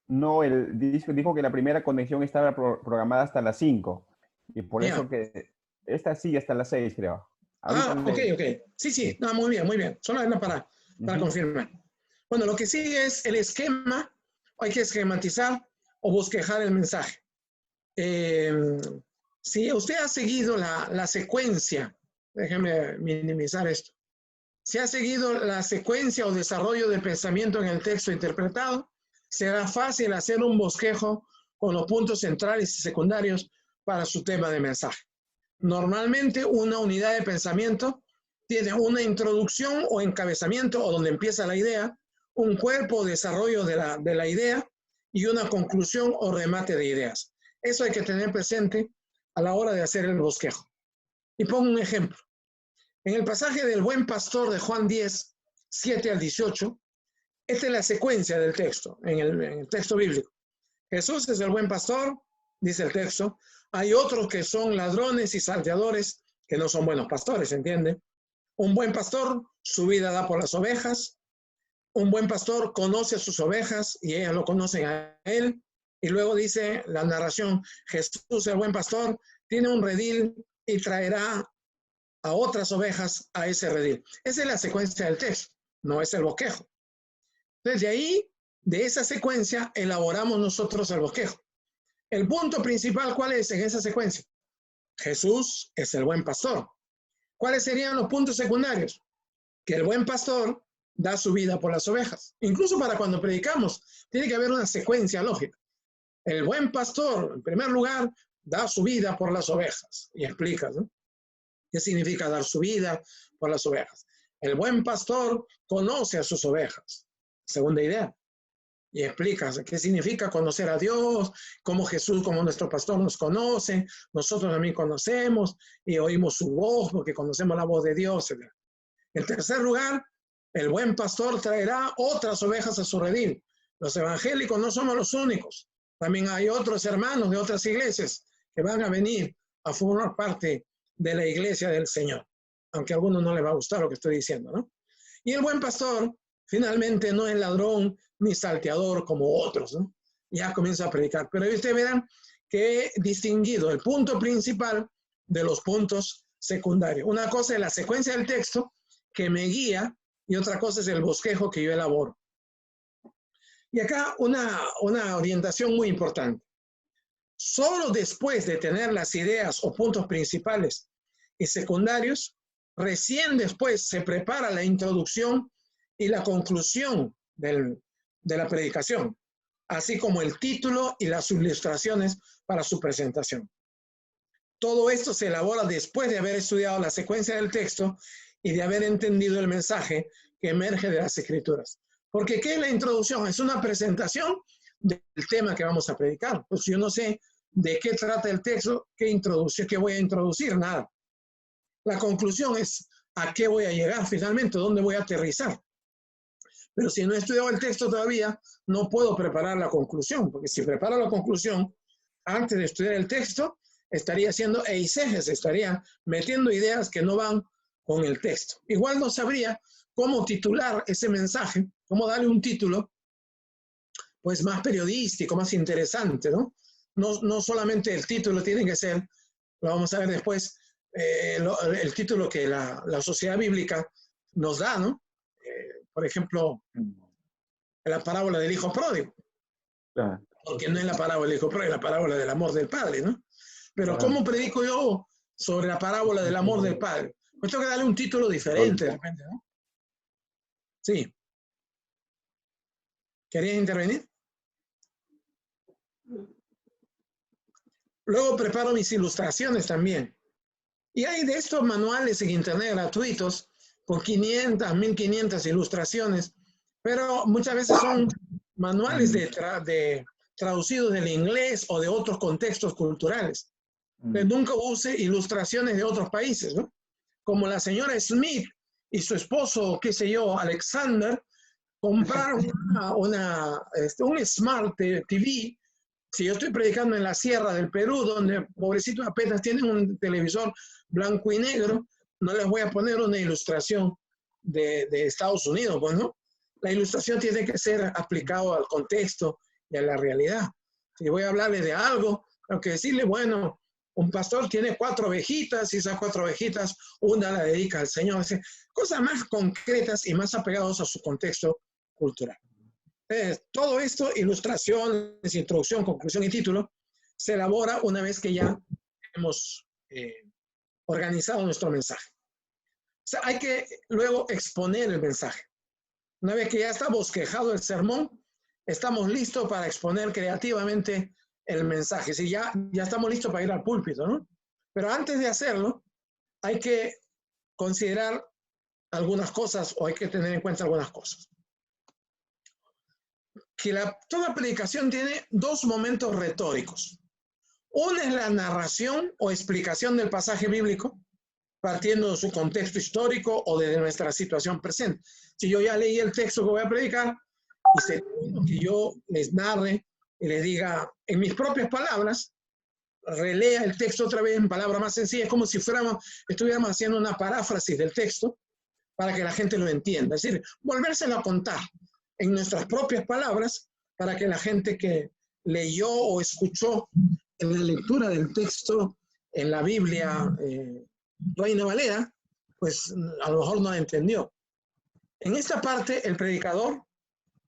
No, él dijo que la primera conexión estaba programada hasta las 5. Y por eso que esta sigue hasta las 6, creo. Ok. Sí. No, muy bien. Solo era para confirmar. Bueno, lo que sigue es el esquema. Hay que esquematizar o bosquejar el mensaje. Si usted ha seguido la secuencia, déjeme minimizar esto. Si ha seguido la secuencia o desarrollo del pensamiento en el texto interpretado, será fácil hacer un bosquejo con los puntos centrales y secundarios para su tema de mensaje. Normalmente una unidad de pensamiento tiene una introducción o encabezamiento o donde empieza la idea, un cuerpo o desarrollo de la idea y una conclusión o remate de ideas. Eso hay que tener presente a la hora de hacer el bosquejo. Y pongo un ejemplo. En el pasaje del buen pastor de Juan 10, 7 al 18, esta es la secuencia del texto, en el texto bíblico. Jesús es el buen pastor, dice el texto. Hay otros que son ladrones y salteadores, que no son buenos pastores, ¿entiende? Un buen pastor su vida da por las ovejas. Un buen pastor conoce a sus ovejas y ellas lo conocen a él. Y luego dice la narración, Jesús, el buen pastor, tiene un redil y traerá a otras ovejas a ese redil. Esa es la secuencia del texto, no es el bosquejo. Entonces, de ahí, de esa secuencia, elaboramos nosotros el bosquejo. El punto principal, ¿cuál es en esa secuencia? Jesús es el buen pastor. ¿Cuáles serían los puntos secundarios? Que el buen pastor da su vida por las ovejas. Incluso para cuando predicamos, tiene que haber una secuencia lógica. El buen pastor, en primer lugar, da su vida por las ovejas. Y explicas, ¿no? ¿Qué significa dar su vida por las ovejas? El buen pastor conoce a sus ovejas. Segunda idea. Y explicas qué significa conocer a Dios, cómo Jesús, como nuestro pastor, nos conoce. Nosotros también conocemos y oímos su voz porque conocemos la voz de Dios. En tercer lugar, el buen pastor traerá otras ovejas a su redil. Los evangélicos no somos los únicos. También hay otros hermanos de otras iglesias que van a venir a formar parte de la iglesia del Señor, aunque a algunos no les va a gustar lo que estoy diciendo, ¿no? Y el buen pastor finalmente no es ladrón ni salteador como otros, ¿no? Ya comienza a predicar, pero ahí ustedes verán que he distinguido el punto principal de los puntos secundarios. Una cosa es la secuencia del texto que me guía y otra cosa es el bosquejo que yo elaboro. Y acá una orientación muy importante. Solo después de tener las ideas o puntos principales y secundarios, recién después se prepara la introducción y la conclusión de la predicación, así como el título y las ilustraciones para su presentación. todo esto se elabora después de haber estudiado la secuencia del texto y de haber entendido el mensaje que emerge de las Escrituras. Porque ¿qué es la introducción? Es una presentación del tema que vamos a predicar. Pues yo no sé de qué trata el texto, qué voy a introducir, nada. La conclusión es a qué voy a llegar finalmente, dónde voy a aterrizar. Pero si no he estudiado el texto todavía, no puedo preparar la conclusión, porque si preparo la conclusión antes de estudiar el texto, estaría haciendo eisegesis, estaría metiendo ideas que no van con el texto. Igual no sabría cómo titular ese mensaje, cómo darle un título, pues más periodístico, más interesante, ¿no? No solamente el título tiene que ser, lo vamos a ver después, el título que la sociedad bíblica nos da, ¿no? Por ejemplo, la parábola del hijo pródigo. Porque no es la parábola del hijo pródigo, es la parábola del amor del padre, ¿no? Pero ¿cómo predico yo sobre la parábola del amor del padre? Pues tengo que darle un título diferente de repente, ¿no? Sí. ¿Querías intervenir? Luego preparo mis ilustraciones también. Y hay de estos manuales en internet gratuitos con 500, 1500 ilustraciones, pero muchas veces son manuales traducidos del inglés o de otros contextos culturales. Entonces, nunca use ilustraciones de otros países, ¿no? Como la señora Smith y su esposo, qué sé yo, Alexander, compraron un Smart TV. Si yo estoy predicando en la sierra del Perú, donde pobrecitos apenas tienen un televisor blanco y negro, no les voy a poner una ilustración de Estados Unidos, pues, ¿no? La ilustración tiene que ser aplicada al contexto y a la realidad. Si voy a hablarle de algo, tengo que decirle, bueno, un pastor tiene 4 ovejitas y esas 4 ovejitas, una la dedica al Señor. O sea, cosas más concretas y más apegadas a su contexto cultural. Todo esto, ilustraciones, introducción, conclusión y título, se elabora una vez que ya hemos organizado nuestro mensaje. O sea, hay que luego exponer el mensaje. Una vez que ya está bosquejado el sermón, estamos listos para exponer creativamente el mensaje. Si ya estamos listos para ir al púlpito, ¿no? Pero antes de hacerlo, hay que considerar algunas cosas o hay que tener en cuenta algunas cosas. Que toda predicación tiene 2 momentos retóricos. Uno es la narración o explicación del pasaje bíblico, partiendo de su contexto histórico o de nuestra situación presente. Si yo ya leí el texto que voy a predicar, y sería bueno que yo les narre y les diga en mis propias palabras, relea el texto otra vez en palabras más sencillas, como si estuviéramos haciendo una paráfrasis del texto para que la gente lo entienda. Es decir, volvérselo a contar en nuestras propias palabras para que la gente que leyó o escuchó en la lectura del texto en la Biblia Reina Valera, pues a lo mejor no la entendió. En esta parte, el predicador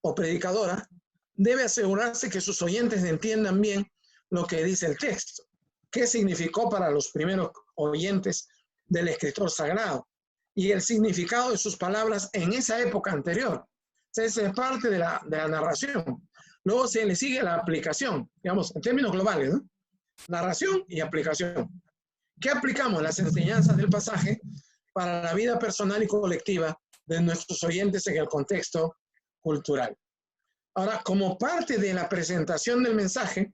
o predicadora debe asegurarse que sus oyentes entiendan bien lo que dice el texto. ¿Qué significó para los primeros oyentes del escritor sagrado? Y el significado de sus palabras en esa época anterior. Esa es parte de la narración. Luego se le sigue la aplicación, digamos, en términos globales, ¿no? Narración y aplicación. ¿Qué aplicamos? Las enseñanzas del pasaje para la vida personal y colectiva de nuestros oyentes en el contexto cultural. Ahora, como parte de la presentación del mensaje,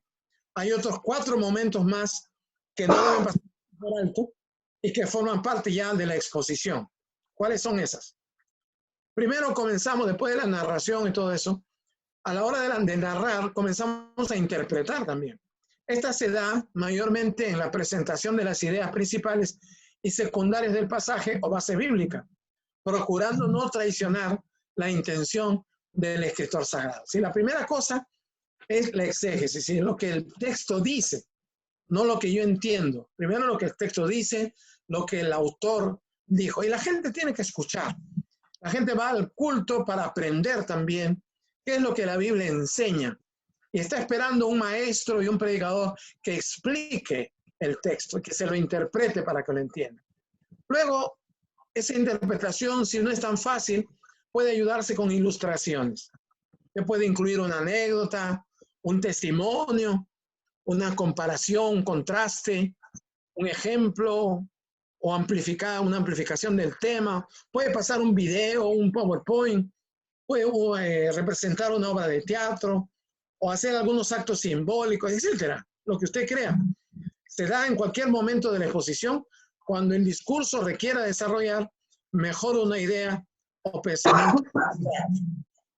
hay otros 4 momentos más que no deben pasar por alto y que forman parte ya de la exposición. ¿Cuáles son esas? Primero comenzamos, después de la narración y todo eso, a la hora de narrar, comenzamos a interpretar también. Esta se da mayormente en la presentación de las ideas principales y secundarias del pasaje o base bíblica, procurando no traicionar la intención del escritor sagrado. ¿Sí? La primera cosa es la exégesis, ¿sí? Lo que el texto dice, no lo que yo entiendo. Primero lo que el texto dice, lo que el autor dijo. Y la gente tiene que escuchar. La gente va al culto para aprender también qué es lo que la Biblia enseña. Y está esperando un maestro y un predicador que explique el texto, que se lo interprete para que lo entienda. Luego, esa interpretación, si no es tan fácil, puede ayudarse con ilustraciones. Que puede incluir una anécdota, un testimonio, una comparación, un contraste, un ejemplo o una amplificación del tema, puede pasar un video, un PowerPoint, puede representar una obra de teatro o hacer algunos actos simbólicos, etcétera, lo que usted crea. Se da en cualquier momento de la exposición cuando el discurso requiera desarrollar mejor una idea o pensamiento.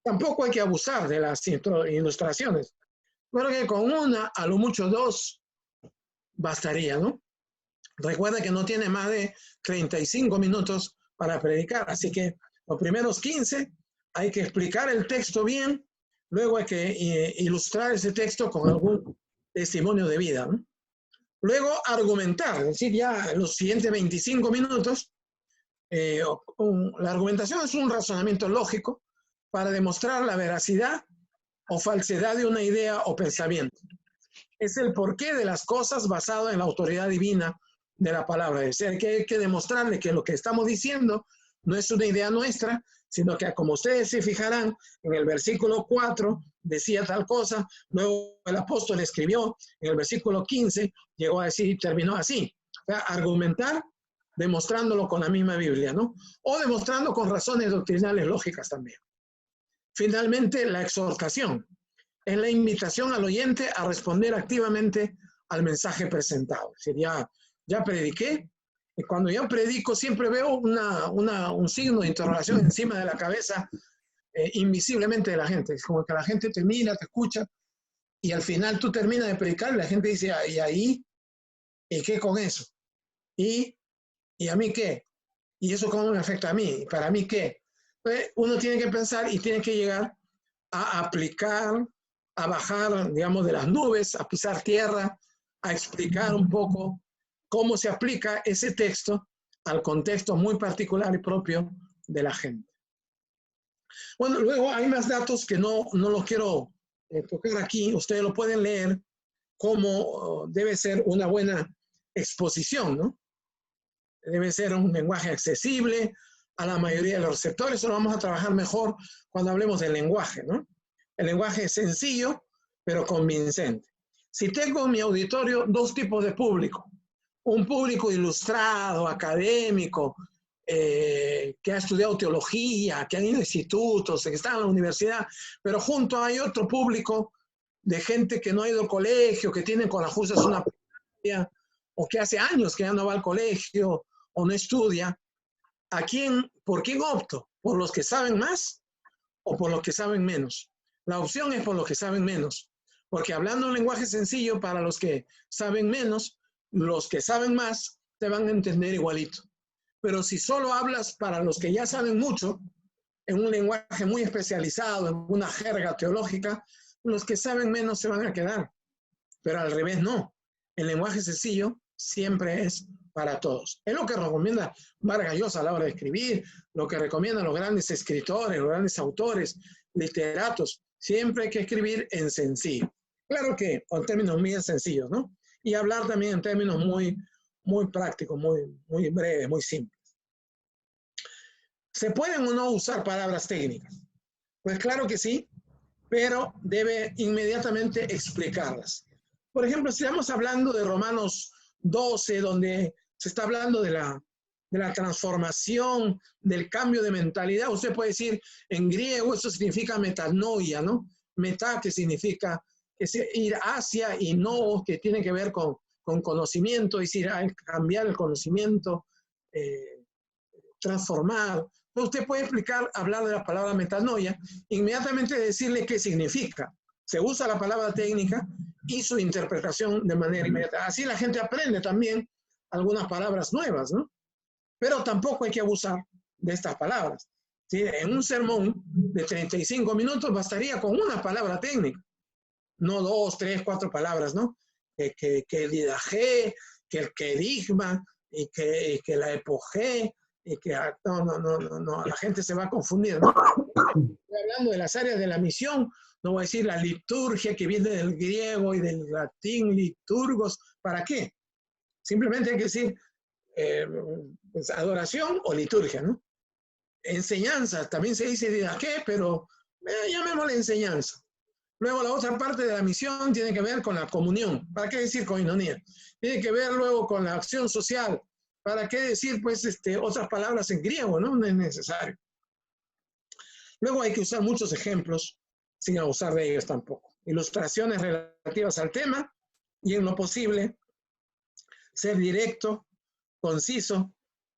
Tampoco hay que abusar de las ilustraciones. Creo que con una, a lo mucho dos, bastaría, ¿no? Recuerda que no tiene más de 35 minutos para predicar, así que los primeros 15 hay que explicar el texto bien, luego hay que ilustrar ese texto con algún testimonio de vida, ¿no? Luego argumentar, es decir, ya en los siguientes 25 minutos, la argumentación es un razonamiento lógico para demostrar la veracidad o falsedad de una idea o pensamiento. Es el porqué de las cosas basado en la autoridad divina de la palabra. Es decir, que hay que demostrarle que lo que estamos diciendo no es una idea nuestra, sino que, como ustedes se fijarán, en el versículo 4 decía tal cosa, luego el apóstol escribió, en el versículo 15 llegó a decir y terminó así. O sea, argumentar demostrándolo con la misma Biblia, ¿no? O demostrando con razones doctrinales lógicas también. Finalmente, la exhortación es la invitación al oyente a responder activamente al mensaje presentado. Es decir, ya prediqué, y cuando yo predico siempre veo un signo de interrogación encima de la cabeza invisiblemente de la gente. Es como que la gente te mira, te escucha, y al final tú terminas de predicar y la gente dice, ¿y ahí? ¿Y qué con eso? ¿Y a mí qué? ¿Y eso cómo me afecta a mí? ¿Para mí qué? Pues uno tiene que pensar y tiene que llegar a aplicar, a bajar, digamos, de las nubes, a pisar tierra, a explicar un poco cómo se aplica ese texto al contexto muy particular y propio de la gente. Bueno, luego hay más datos que no los quiero tocar aquí. Ustedes lo pueden leer cómo debe ser una buena exposición, ¿no? Debe ser un lenguaje accesible a la mayoría de los receptores. Eso lo vamos a trabajar mejor cuando hablemos del lenguaje, ¿no? El lenguaje es sencillo, pero convincente. Si tengo en mi auditorio dos tipos de público, un público ilustrado, académico, que ha estudiado teología, que ha ido a institutos, que está en la universidad, pero junto hay otro público de gente que no ha ido al colegio, que tiene con las justas una primaria, o que hace años que ya no va al colegio o no estudia. ¿Por quién opto? ¿Por los que saben más o por los que saben menos? La opción es por los que saben menos, porque hablando un lenguaje sencillo para los que saben menos, los que saben más te van a entender igualito. Pero si solo hablas para los que ya saben mucho, en un lenguaje muy especializado, en una jerga teológica, los que saben menos se van a quedar. Pero al revés no. El lenguaje sencillo siempre es para todos. Es lo que recomienda Vargas Llosa a la hora de escribir, lo que recomiendan los grandes escritores, los grandes autores, literatos. Siempre hay que escribir en sencillo. Claro que en términos muy sencillos, ¿no? Y hablar también en términos muy prácticos, muy breves, muy simples. ¿Se pueden o no usar palabras técnicas? Pues claro que sí, pero debe inmediatamente explicarlas. Por ejemplo, si estamos hablando de Romanos 12, donde se está hablando de la transformación, del cambio de mentalidad, usted puede decir, en griego eso significa metanoia, ¿no? Meta, que significa ir hacia, y no, que tiene que ver con conocimiento, es decir, cambiar el conocimiento, transformar. Usted puede hablar de la palabra metanoia, inmediatamente decirle qué significa. Se usa la palabra técnica y su interpretación de manera inmediata. Así la gente aprende también algunas palabras nuevas, ¿no? Pero tampoco hay que abusar de estas palabras. ¿Sí? En un sermón de 35 minutos bastaría con una palabra técnica, no 2, 3, 4 palabras, ¿no? Que el didajé, que el querigma, y que la epogé, y que no, la gente se va a confundir, ¿no? Estoy hablando de las áreas de la misión, no voy a decir la liturgia que viene del griego y del latín, liturgos, ¿para qué? Simplemente hay que decir pues, adoración o liturgia, ¿no? Enseñanza, también se dice didajé, pero llamémosle enseñanza. Luego la otra parte de la misión tiene que ver con la comunión. ¿Para qué decir coinonía? Tiene que ver luego con la acción social. ¿Para qué decir pues otras palabras en griego? No es necesario. Luego hay que usar muchos ejemplos sin abusar de ellos tampoco. Ilustraciones relativas al tema y en lo posible ser directo, conciso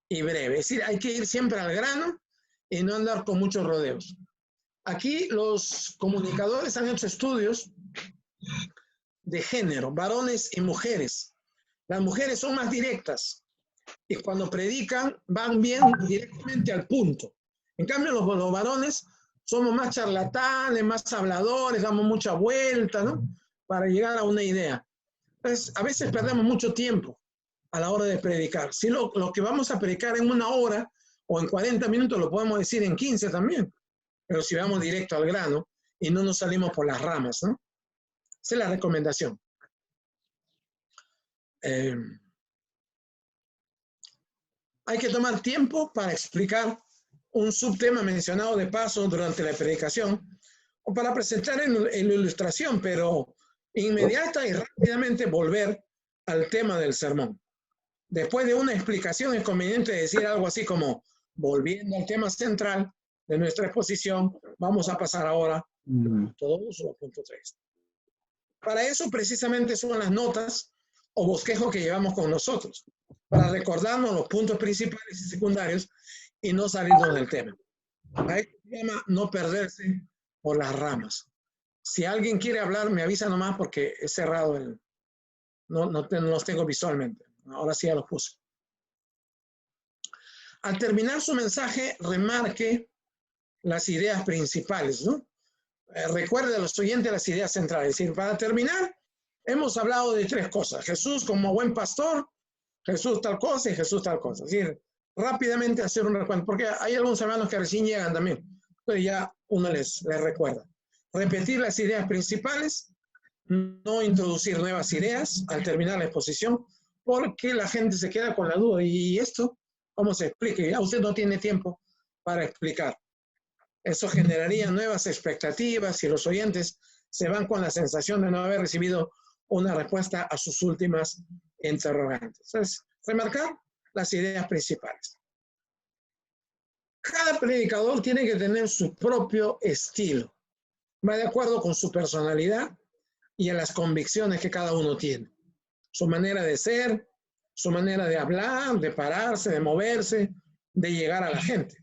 y breve. Es decir, hay que ir siempre al grano y no andar con muchos rodeos. Aquí los comunicadores han hecho estudios de género, varones y mujeres. Las mujeres son más directas y cuando predican van bien directamente al punto. En cambio, los varones somos más charlatanes, más habladores, damos mucha vuelta, ¿no? Para llegar a una idea. Entonces, a veces perdemos mucho tiempo a la hora de predicar. Si lo que vamos a predicar en 1 hora o en 40 minutos lo podemos decir en 15 también, pero si vamos directo al grano y no nos salimos por las ramas, ¿no? Esa es la recomendación. Hay que tomar tiempo para explicar un subtema mencionado de paso durante la predicación o para presentar en la ilustración, pero inmediata y rápidamente volver al tema del sermón. Después de una explicación es conveniente decir algo así como, volviendo al tema central de nuestra exposición, vamos a pasar ahora a todo uso, punto 3. Para eso precisamente son las notas o bosquejos que llevamos con nosotros, para recordarnos los puntos principales y secundarios y no salirnos del tema. A esto se llama no perderse por las ramas. Si alguien quiere hablar, me avisa nomás porque he cerrado no los tengo visualmente. Ahora sí ya los puse. Al terminar su mensaje, remarque las ideas principales, ¿no? Recuerde a los oyentes las ideas centrales. Es decir, para terminar, hemos hablado de 3 cosas. Jesús como buen pastor, Jesús tal cosa y Jesús tal cosa. Es decir, rápidamente hacer un recuento, porque hay algunos hermanos que recién llegan también. Entonces ya uno les recuerda. Repetir las ideas principales, no introducir nuevas ideas al terminar la exposición, porque la gente se queda con la duda. ¿Y esto cómo se explica? Ya usted no tiene tiempo para explicar. Eso generaría nuevas expectativas y los oyentes se van con la sensación de no haber recibido una respuesta a sus últimas interrogantes. Entonces, remarcar las ideas principales. Cada predicador tiene que tener su propio estilo. Va de acuerdo con su personalidad y a las convicciones que cada uno tiene. Su manera de ser, su manera de hablar, de pararse, de moverse, de llegar a la gente.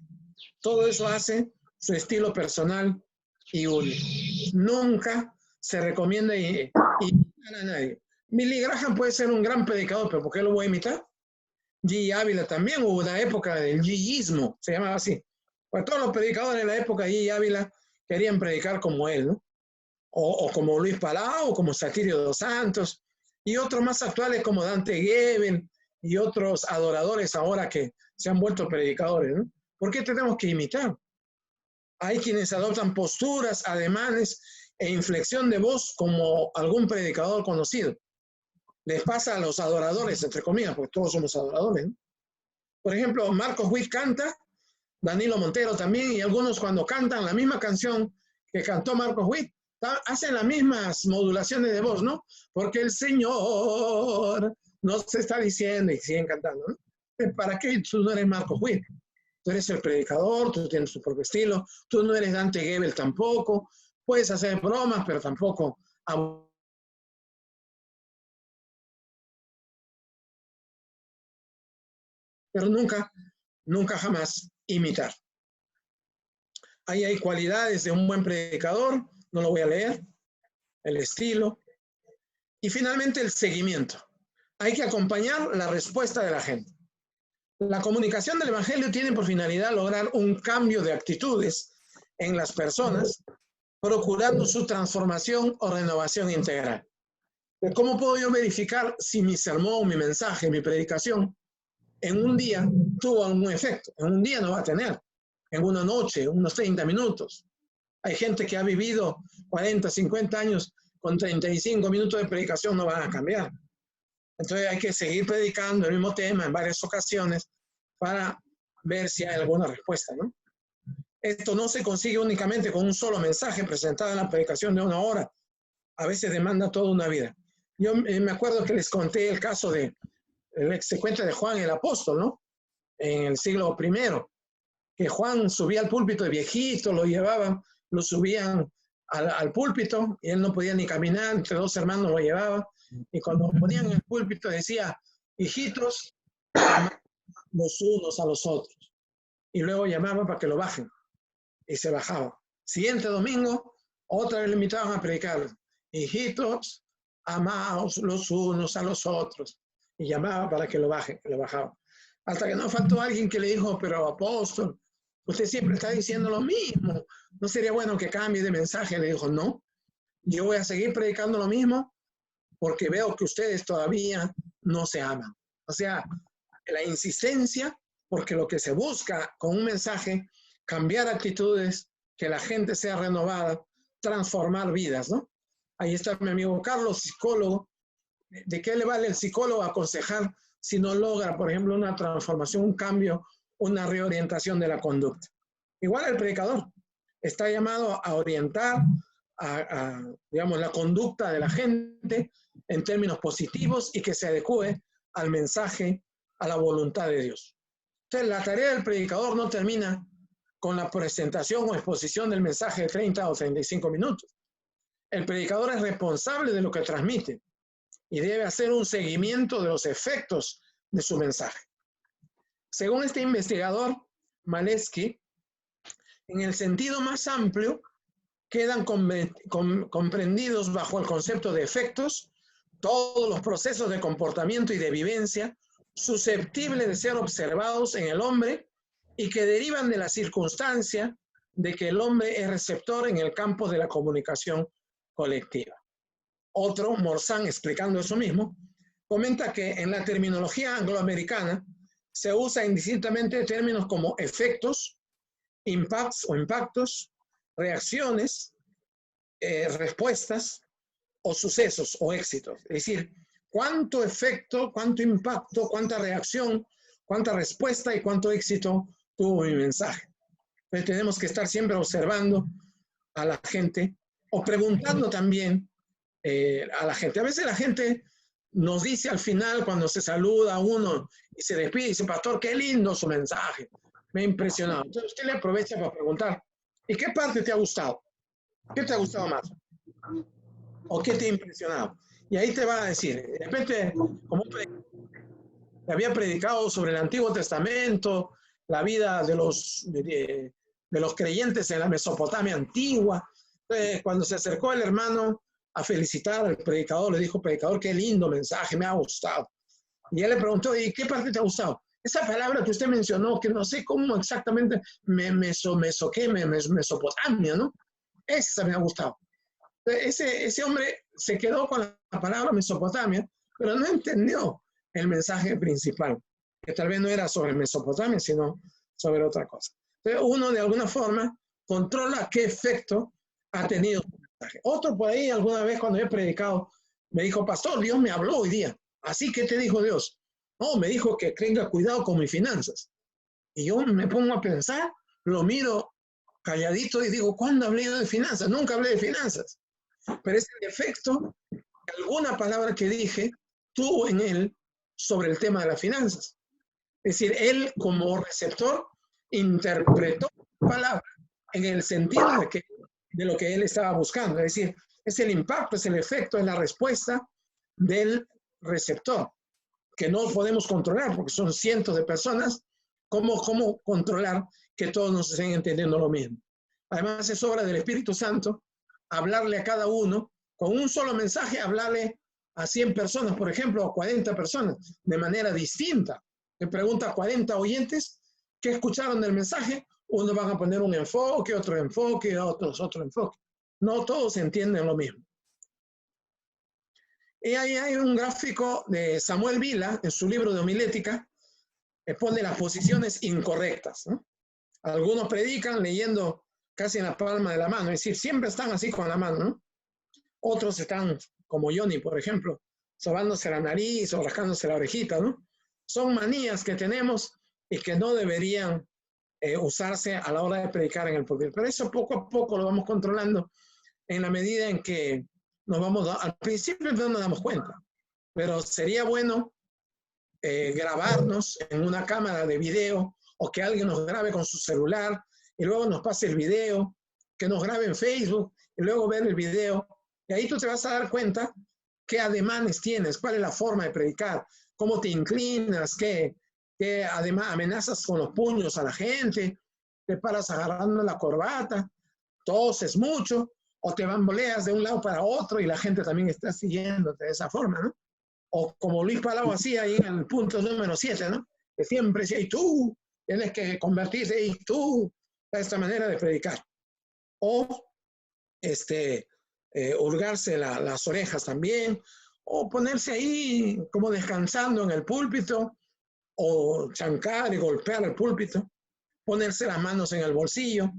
Todo eso hace su estilo personal y único. Nunca se recomienda imitar a nadie. Billy Graham puede ser un gran predicador, pero ¿por qué lo voy a imitar? G. Ávila también, hubo una época del G-ismo, se llamaba así. Pues todos los predicadores de la época de G. Ávila querían predicar como él, ¿no? O como Luis Palau, o como Satirio dos Santos, y otros más actuales como Dante Gebel, y otros adoradores ahora que se han vuelto predicadores, ¿no? ¿Por qué tenemos que imitar? Hay quienes adoptan posturas, ademanes e inflexión de voz como algún predicador conocido. Les pasa a los adoradores, entre comillas, porque todos somos adoradores, ¿no? Por ejemplo, Marcos Witt canta, Danilo Montero también, y algunos cuando cantan la misma canción que cantó Marcos Witt, hacen las mismas modulaciones de voz, ¿no? Porque el Señor nos está diciendo y siguen cantando, ¿no? ¿Para qué tú no eres Marcos Witt? Tú eres el predicador, tú tienes tu propio estilo, tú no eres Dante Gebel tampoco, puedes hacer bromas, pero tampoco pero nunca jamás imitar. Ahí hay cualidades de un buen predicador, no lo voy a leer, el estilo, y finalmente el seguimiento. Hay que acompañar la respuesta de la gente. La comunicación del Evangelio tiene por finalidad lograr un cambio de actitudes en las personas, procurando su transformación o renovación integral. ¿Cómo puedo yo verificar si mi sermón, mi mensaje, mi predicación en un día tuvo algún efecto? En un día no va a tener, en una noche, unos 30 minutos. Hay gente que ha vivido 40, 50 años con 35 minutos de predicación, no van a cambiar. Entonces hay que seguir predicando el mismo tema en varias ocasiones para ver si hay alguna respuesta, ¿no? Esto no se consigue únicamente con un solo mensaje presentado en la predicación de 1 hora. A veces demanda toda una vida. Yo me acuerdo que les conté el caso se cuenta de Juan el apóstol, ¿no? En el siglo I, que Juan subía al púlpito de viejito, lo llevaban, lo subían al púlpito y él no podía ni caminar, entre 2 hermanos lo llevaban. Y cuando lo ponían en el púlpito decía, hijitos, amad los unos a los otros. Y luego llamaba para que lo bajen. Y se bajaba. Siguiente domingo, otra vez le invitaban a predicar. Hijitos, amaos los unos a los otros. Y llamaba para que lo bajen, que lo bajaba. Hasta que no faltó alguien que le dijo, pero apóstol, usted siempre está diciendo lo mismo. ¿No sería bueno que cambie de mensaje? Le dijo, no, yo voy a seguir predicando lo mismo porque veo que ustedes todavía no se aman. O sea, la insistencia, porque lo que se busca con un mensaje, cambiar actitudes, que la gente sea renovada, transformar vidas, ¿no? Ahí está mi amigo Carlos, psicólogo. ¿De qué le vale el psicólogo aconsejar si no logra, por ejemplo, una transformación, un cambio, una reorientación de la conducta? Igual el predicador está llamado a orientar digamos, la conducta de la gente en términos positivos y que se adecue al mensaje, a la voluntad de Dios. Entonces, la tarea del predicador no termina con la presentación o exposición del mensaje de 30 o 35 minutos. El predicador es responsable de lo que transmite y debe hacer un seguimiento de los efectos de su mensaje. Según este investigador, Maleski, en el sentido más amplio, quedan comprendidos bajo el concepto de efectos todos los procesos de comportamiento y de vivencia susceptibles de ser observados en el hombre y que derivan de la circunstancia de que el hombre es receptor en el campo de la comunicación colectiva. Otro, Morzán, explicando eso mismo, comenta que en la terminología angloamericana se usa indistintamente términos como efectos, impactos, reacciones, respuestas o sucesos o éxitos. Es decir, cuánto efecto, cuánto impacto, cuánta reacción, cuánta respuesta y cuánto éxito tuvo mi mensaje. Entonces tenemos que estar siempre observando a la gente o preguntando también a la gente. A veces la gente nos dice al final, cuando se saluda a uno y se despide, dice, pastor, qué lindo su mensaje, me ha impresionado. Entonces usted le aprovecha para preguntar, ¿y qué parte te ha gustado? ¿Qué te ha gustado más? ¿O qué te ha impresionado? Y ahí te va a decir, de repente, como había predicado sobre el Antiguo Testamento, la vida de los creyentes en la Mesopotamia antigua. Cuando se acercó el hermano a felicitar al predicador, le dijo, predicador, qué lindo mensaje, me ha gustado. Y él le preguntó, ¿y qué parte te ha gustado? Esa palabra que usted mencionó, que no sé cómo exactamente, Mesopotamia, ¿no? Esa me ha gustado. Ese hombre se quedó con la palabra Mesopotamia, pero no entendió el mensaje principal, que tal vez no era sobre Mesopotamia, sino sobre otra cosa. Entonces, uno de alguna forma controla qué efecto ha tenido su mensaje. Otro por ahí, alguna vez cuando he predicado, me dijo, pastor, Dios me habló hoy día. ¿Así que te dijo Dios? No, me dijo que tenga cuidado con mis finanzas. Y yo me pongo a pensar, lo miro calladito y digo, ¿cuándo hablé yo de finanzas? Nunca hablé de finanzas. Pero es el efecto que alguna palabra que dije tuvo en él sobre el tema de las finanzas. Es decir, él como receptor interpretó la palabra en el sentido de lo que él estaba buscando. Es decir, es el impacto, es el efecto, es la respuesta del receptor, que no podemos controlar porque son cientos de personas. ¿Cómo controlar que todos nos estén entendiendo lo mismo? Además, es obra del Espíritu Santo hablarle a cada uno, con un solo mensaje, hablarle a 100 personas, por ejemplo, a 40 personas, de manera distinta. Le pregunta a 40 oyentes qué escucharon del mensaje, unos van a poner un enfoque, otros otro enfoque. No todos entienden lo mismo. Y ahí hay un gráfico de Samuel Vila, en su libro de homilética, que pone las posiciones incorrectas, ¿no? Algunos predican leyendo casi en la palma de la mano, es decir, siempre están así con la mano, ¿no? Otros están, como Johnny, por ejemplo, sobándose la nariz o rascándose la orejita, ¿no? Son manías que tenemos y que no deberían usarse a la hora de predicar en el púlpito. Pero eso poco a poco lo vamos controlando en la medida en que al principio no nos damos cuenta, pero sería bueno grabarnos en una cámara de video o que alguien nos grabe con su celular y luego nos pase el video, que nos grabe en Facebook y luego ver el video. Y ahí tú te vas a dar cuenta qué ademanes tienes, cuál es la forma de predicar, cómo te inclinas, qué además amenazas con los puños a la gente, te paras agarrando la corbata, toses mucho o te bamboleas de un lado para otro y la gente también está siguiéndote de esa forma, ¿no? O como Luis Palau hacía ahí en el punto número 7, ¿no? Que siempre decía, y tú tienes que convertirte, y tú, de esta manera de predicar. O hurgarse las orejas también, o ponerse ahí como descansando en el púlpito, o chancar y golpear el púlpito, ponerse las manos en el bolsillo.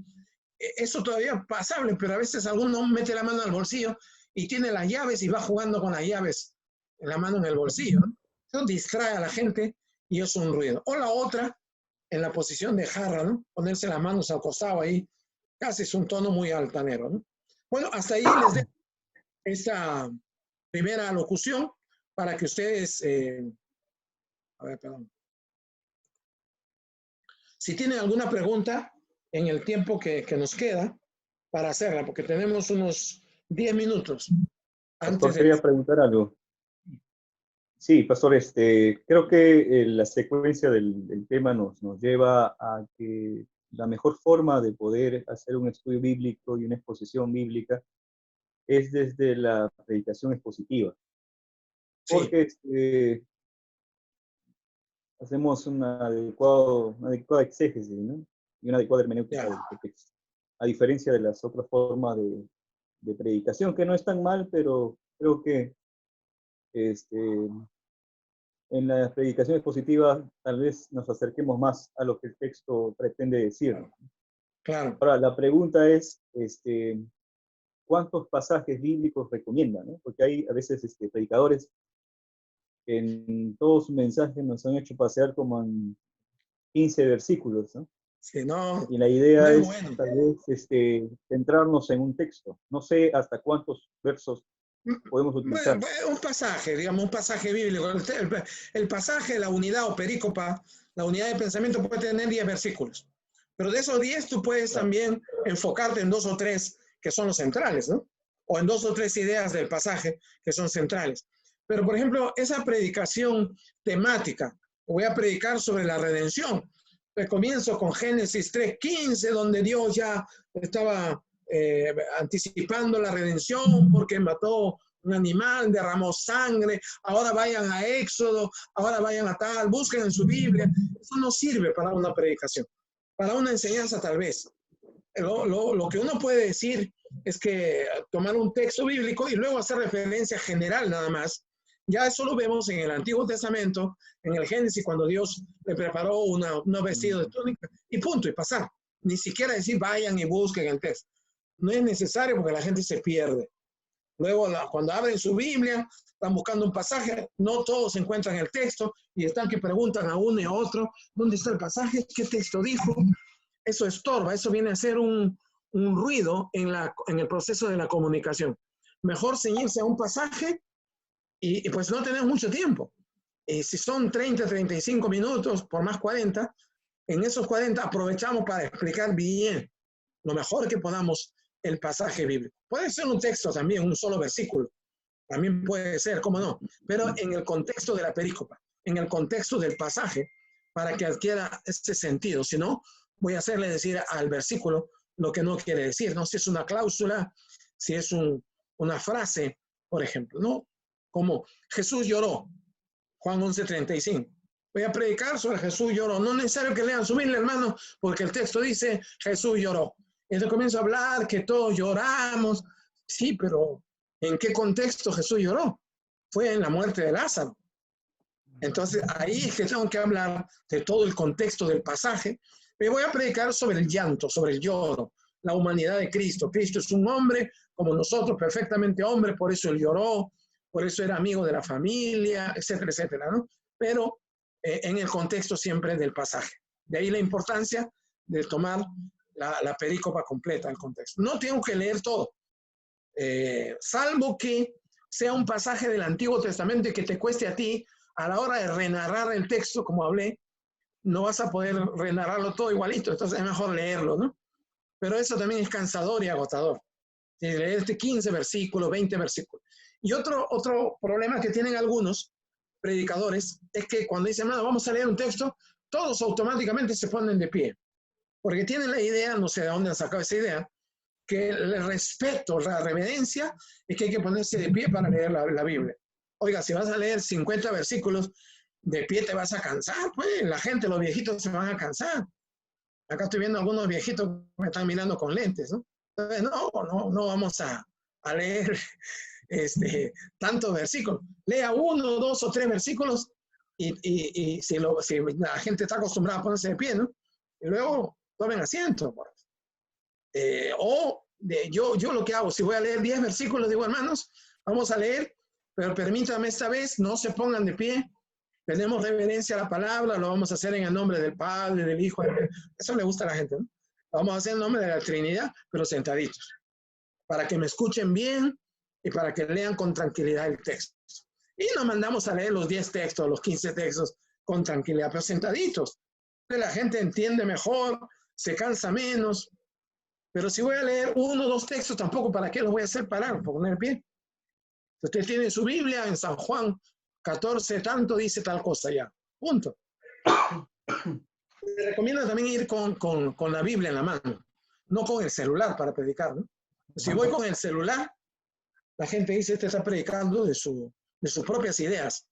Eso todavía es pasable, pero a veces alguno mete la mano al bolsillo y tiene las llaves y va jugando con las llaves en la mano en el bolsillo, ¿no? Eso distrae a la gente y es un ruido. O la otra, en la posición de jarra, ¿no? Ponerse las manos al costado ahí, casi es un tono muy altanero, ¿no? Bueno, hasta ahí les dejo esta primera locución para que ustedes, a ver, perdón. Si tienen alguna pregunta en el tiempo que nos queda para hacerla, porque tenemos unos 10 minutos Pastor, antes de... quería preguntar algo. Sí, pastor, creo que la secuencia del tema nos lleva a que la mejor forma de poder hacer un estudio bíblico y una exposición bíblica es desde la predicación expositiva. Porque hacemos una adecuada exégesis, ¿no? Y una adecuada hermenéutica del texto. A diferencia de las otras formas de predicación, que no es tan mal, pero creo que en la predicación expositiva tal vez nos acerquemos más a lo que el texto pretende decir. Claro. Ahora, la pregunta es, ¿cuántos pasajes bíblicos recomiendan? ¿No? Porque hay a veces predicadores que en todos sus mensajes nos han hecho pasear como en 15 versículos, ¿no? Sí, no, y la idea es bueno. tal vez centrarnos en un texto. No sé hasta cuántos versos podemos utilizar. Un pasaje, digamos, un pasaje bíblico. El pasaje, la unidad o perícopa, la unidad de pensamiento puede tener 10 versículos. Pero de esos 10 tú puedes también enfocarte en 2 o 3 que son los centrales, ¿no? O en 2 o 3 ideas del pasaje que son centrales. Pero, por ejemplo, esa predicación temática, voy a predicar sobre la redención. Comienzo con Génesis 3:15, donde Dios ya estaba anticipando la redención porque mató un animal, derramó sangre, ahora vayan a Éxodo, ahora vayan a tal, busquen en su Biblia. Eso no sirve para una predicación, para una enseñanza tal vez. Lo que uno puede decir es que tomar un texto bíblico y luego hacer referencia general nada más. Ya eso lo vemos en el Antiguo Testamento, en el Génesis, cuando Dios le preparó unos vestidos de túnica y punto, y pasar. Ni siquiera decir vayan y busquen el texto. No es necesario porque la gente se pierde. Luego, cuando abren su Biblia, están buscando un pasaje, no todos encuentran el texto y están que preguntan a uno y a otro, ¿dónde está el pasaje? ¿Qué texto dijo? Eso estorba, eso viene a ser un ruido en el proceso de la comunicación. Mejor ceñirse a un pasaje y pues no tener mucho tiempo. Si son 30, 35 minutos, por más 40, en esos 40 aprovechamos para explicar bien, lo mejor que podamos, el pasaje bíblico. Puede ser un texto también, un solo versículo. También puede ser, cómo no, pero en el contexto de la perícopa, en el contexto del pasaje, para que adquiera ese sentido. Si no, voy a hacerle decir al versículo lo que no quiere decir, ¿no? Si es una cláusula, si es una frase, por ejemplo, ¿no? Como Jesús lloró, Juan 11:35. Voy a predicar sobre Jesús lloró. No es necesario que lean su Biblia, hermano, porque el texto dice Jesús lloró. Entonces comienzo a hablar que todos lloramos. Sí, pero ¿en qué contexto Jesús lloró? Fue en la muerte de Lázaro. Entonces ahí es que tengo que hablar de todo el contexto del pasaje. Me voy a predicar sobre el llanto, sobre el lloro, la humanidad de Cristo. Cristo es un hombre como nosotros, perfectamente hombre, por eso él lloró, por eso era amigo de la familia, etcétera, etcétera, ¿no? Pero en el contexto siempre del pasaje. De ahí la importancia de tomar la perícopa completa del contexto. No tengo que leer todo, salvo que sea un pasaje del Antiguo Testamento y que te cueste a ti, a la hora de renarrar el texto, como hablé, no vas a poder renarrarlo todo igualito, entonces es mejor leerlo, ¿no? Pero eso también es cansador y agotador. Leerte 15 versículos, 20 versículos. Y otro problema que tienen algunos predicadores es que cuando dicen, no, vamos a leer un texto, todos automáticamente se ponen de pie. Porque tienen la idea, no sé de dónde han sacado esa idea, que el respeto, la reverencia, es que hay que ponerse de pie para leer la Biblia. Oiga, si vas a leer 50 versículos, de pie te vas a cansar, pues la gente, los viejitos se van a cansar. Acá estoy viendo algunos viejitos que me están mirando con lentes, ¿no? Entonces, no vamos a leer tantos versículos. Lea 1, 2 o 3 versículos y si la gente está acostumbrada a ponerse de pie, ¿no? Y luego tomen asiento. Pues. Yo lo que hago, si voy a leer 10 versículos, digo, hermanos, vamos a leer, pero permítame esta vez, no se pongan de pie, tenemos reverencia a la palabra, lo vamos a hacer en el nombre del Padre, del Hijo, eso le gusta a la gente, ¿no? Lo vamos a hacer en nombre de la Trinidad, pero sentaditos, para que me escuchen bien y para que lean con tranquilidad el texto. Y nos mandamos a leer los 10 textos, los 15 textos con tranquilidad, pero sentaditos. La gente entiende mejor, se cansa menos. Pero si voy a leer 1 o 2 textos, tampoco, ¿para qué los voy a hacer parar? Por poner pie. Usted tiene su Biblia en San Juan 14, tanto dice tal cosa ya. Punto. Me recomiendo también ir con la Biblia en la mano, no con el celular para predicar, ¿no? Si voy con el celular, la gente dice, este está predicando de sus propias ideas.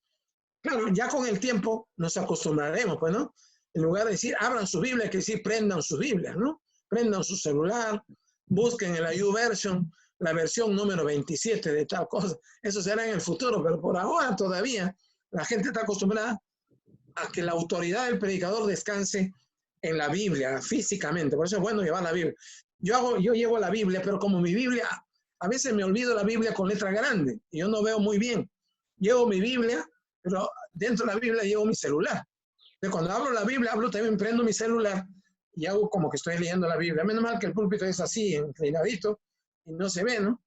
Claro, ya con el tiempo nos acostumbraremos, pues, ¿no? En lugar de decir, abran su Biblia, hay que decir, prendan su Biblia, ¿no? Prendan su celular, busquen en la YouVersion la versión número 27 de tal cosa. Eso será en el futuro, pero por ahora todavía la gente está acostumbrada a que la autoridad del predicador descanse en la Biblia, físicamente. Por eso es bueno llevar la Biblia. Yo llevo la Biblia, pero como mi Biblia, a veces me olvido la Biblia con letra grande y yo no veo muy bien. Llevo mi Biblia, pero dentro de la Biblia llevo mi celular. Entonces, cuando hablo la Biblia, también prendo mi celular y hago como que estoy leyendo la Biblia. Menos mal que el púlpito es así, inclinadito, y no se ve, ¿no?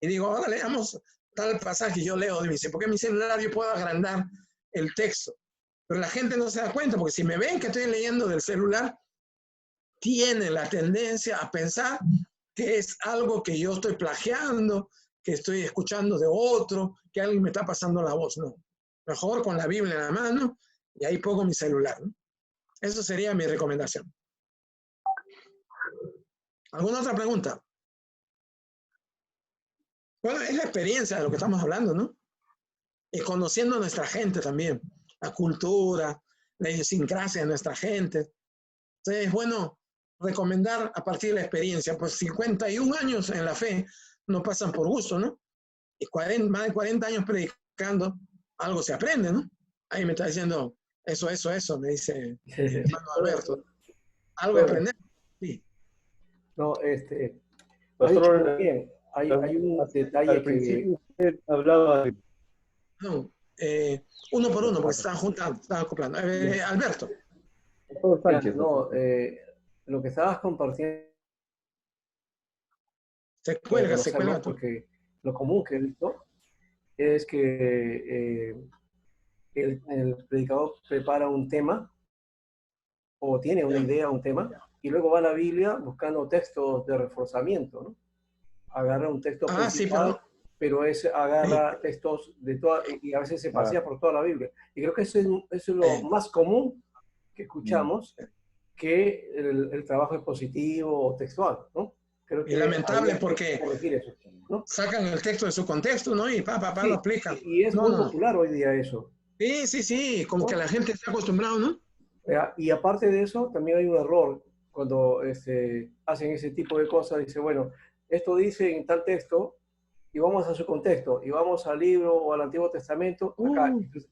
Y digo, ahora leamos tal pasaje, yo leo, y dice, porque en mi celular yo puedo agrandar el texto. Pero la gente no se da cuenta, porque si me ven que estoy leyendo del celular, tienen la tendencia a pensar que es algo que yo estoy plagiando, que estoy escuchando de otro, que alguien me está pasando la voz. No, mejor con la Biblia en la mano y ahí pongo mi celular, ¿no? Eso sería mi recomendación. ¿Alguna otra pregunta? Bueno, es la experiencia de lo que estamos hablando, ¿no? Y conociendo a nuestra gente también, la cultura, la idiosincrasia de nuestra gente. Entonces es bueno recomendar a partir de la experiencia, pues 51 años en la fe no pasan por gusto, ¿no? Y más de 40 años predicando, algo se aprende, ¿no? Ahí me está diciendo, eso, me dice el hermano Alberto. Algo aprender. Sí. No, Pastor, bien, hay un detalle al principio usted hablaba de... No, uno por uno, porque están juntando, están acoplando. Alberto. Pastor Sánchez. No, lo que estabas compartiendo. Se cuelga. Porque lo común que he visto es que el predicador prepara un tema o tiene una idea, un tema, y luego va a la Biblia buscando textos de reforzamiento, ¿no? Agarra un texto principal, pero agarra textos de toda, y a veces se pasea por toda la Biblia. Y creo que eso es lo más común que escuchamos, que el trabajo expositivo o textual, ¿no? Creo que es lamentable porque eso, ¿no? Sacan el texto de su contexto, ¿no? Y lo aplican. Y es muy popular hoy día eso. Sí, como que la gente está acostumbrada, ¿no? Y aparte de eso, también hay un error cuando hacen ese tipo de cosas. Dice, bueno, esto dice en tal texto, y vamos a su contexto, y vamos al libro o al Antiguo Testamento, acá. Entonces,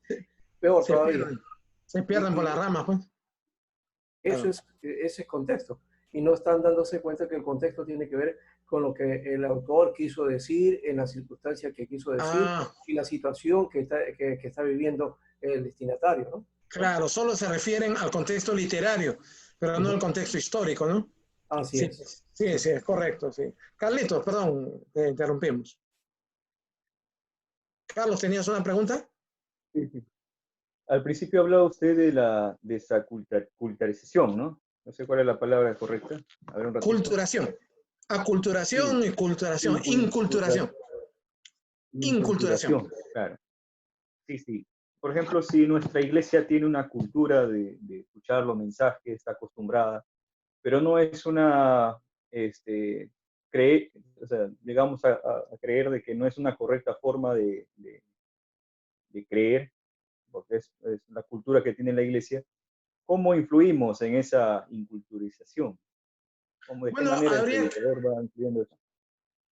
peor todavía. Se pierden por las ramas, pues. Eso ese es contexto. Y no están dándose cuenta que el contexto tiene que ver con lo que el autor quiso decir, en la circunstancia que quiso decir, y la situación que está viviendo el destinatario, ¿no? Claro, solo se refieren al contexto literario, pero no el contexto histórico, ¿no? Así Sí, es. sí, sí, es correcto, sí. Carlitos, perdón, te interrumpimos. Carlos, ¿tenías una pregunta? Sí, sí. Al principio hablaba usted de la desaculturización, ¿no? No sé cuál es la palabra correcta. A ver un ratito. Culturación. Aculturación Sí, y culturación. incultura- Inculturación. Inculturación. inculturación, claro. Sí, sí. Por ejemplo, si nuestra iglesia tiene una cultura de escuchar los mensajes, está acostumbrada, pero no es una, cree, o sea, llegamos a creer de que no es una correcta forma de creer, porque es la cultura que tiene la iglesia. ¿Cómo influimos en esa inculturización? ¿De qué Bueno, manera el predicador va influyendo eso?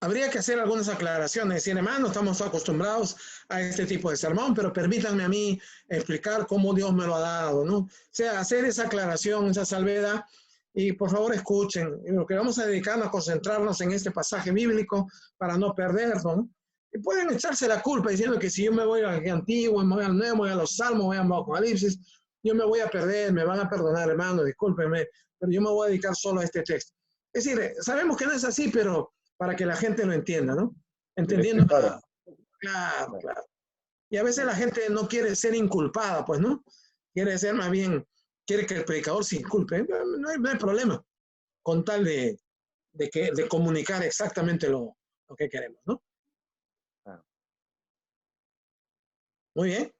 habría que hacer algunas aclaraciones. Decir, hermano, estamos acostumbrados a este tipo de sermón, pero permítanme a mí explicar cómo Dios me lo ha dado, ¿no? O sea, hacer esa aclaración, esa salvedad, y por favor escuchen. Lo que vamos a dedicarnos a concentrarnos en este pasaje bíblico para no perderlo, ¿no? Y pueden echarse la culpa diciendo que si yo me voy al Antiguo, me voy al Nuevo, me voy a los Salmos, me voy a Apocalipsis, yo me voy a perder, me van a perdonar, hermano, discúlpenme, pero yo me voy a dedicar solo a este texto. Es decir, sabemos que no es así, pero para que la gente lo entienda, ¿no? Se les Entendiendo. prepara. Claro, Claro, claro. Y a veces la gente no quiere ser inculpada, pues, ¿no? Quiere ser más bien, quiere que el predicador se inculpe. No hay problema con tal de comunicar exactamente lo que queremos, ¿no? claro. Muy bien.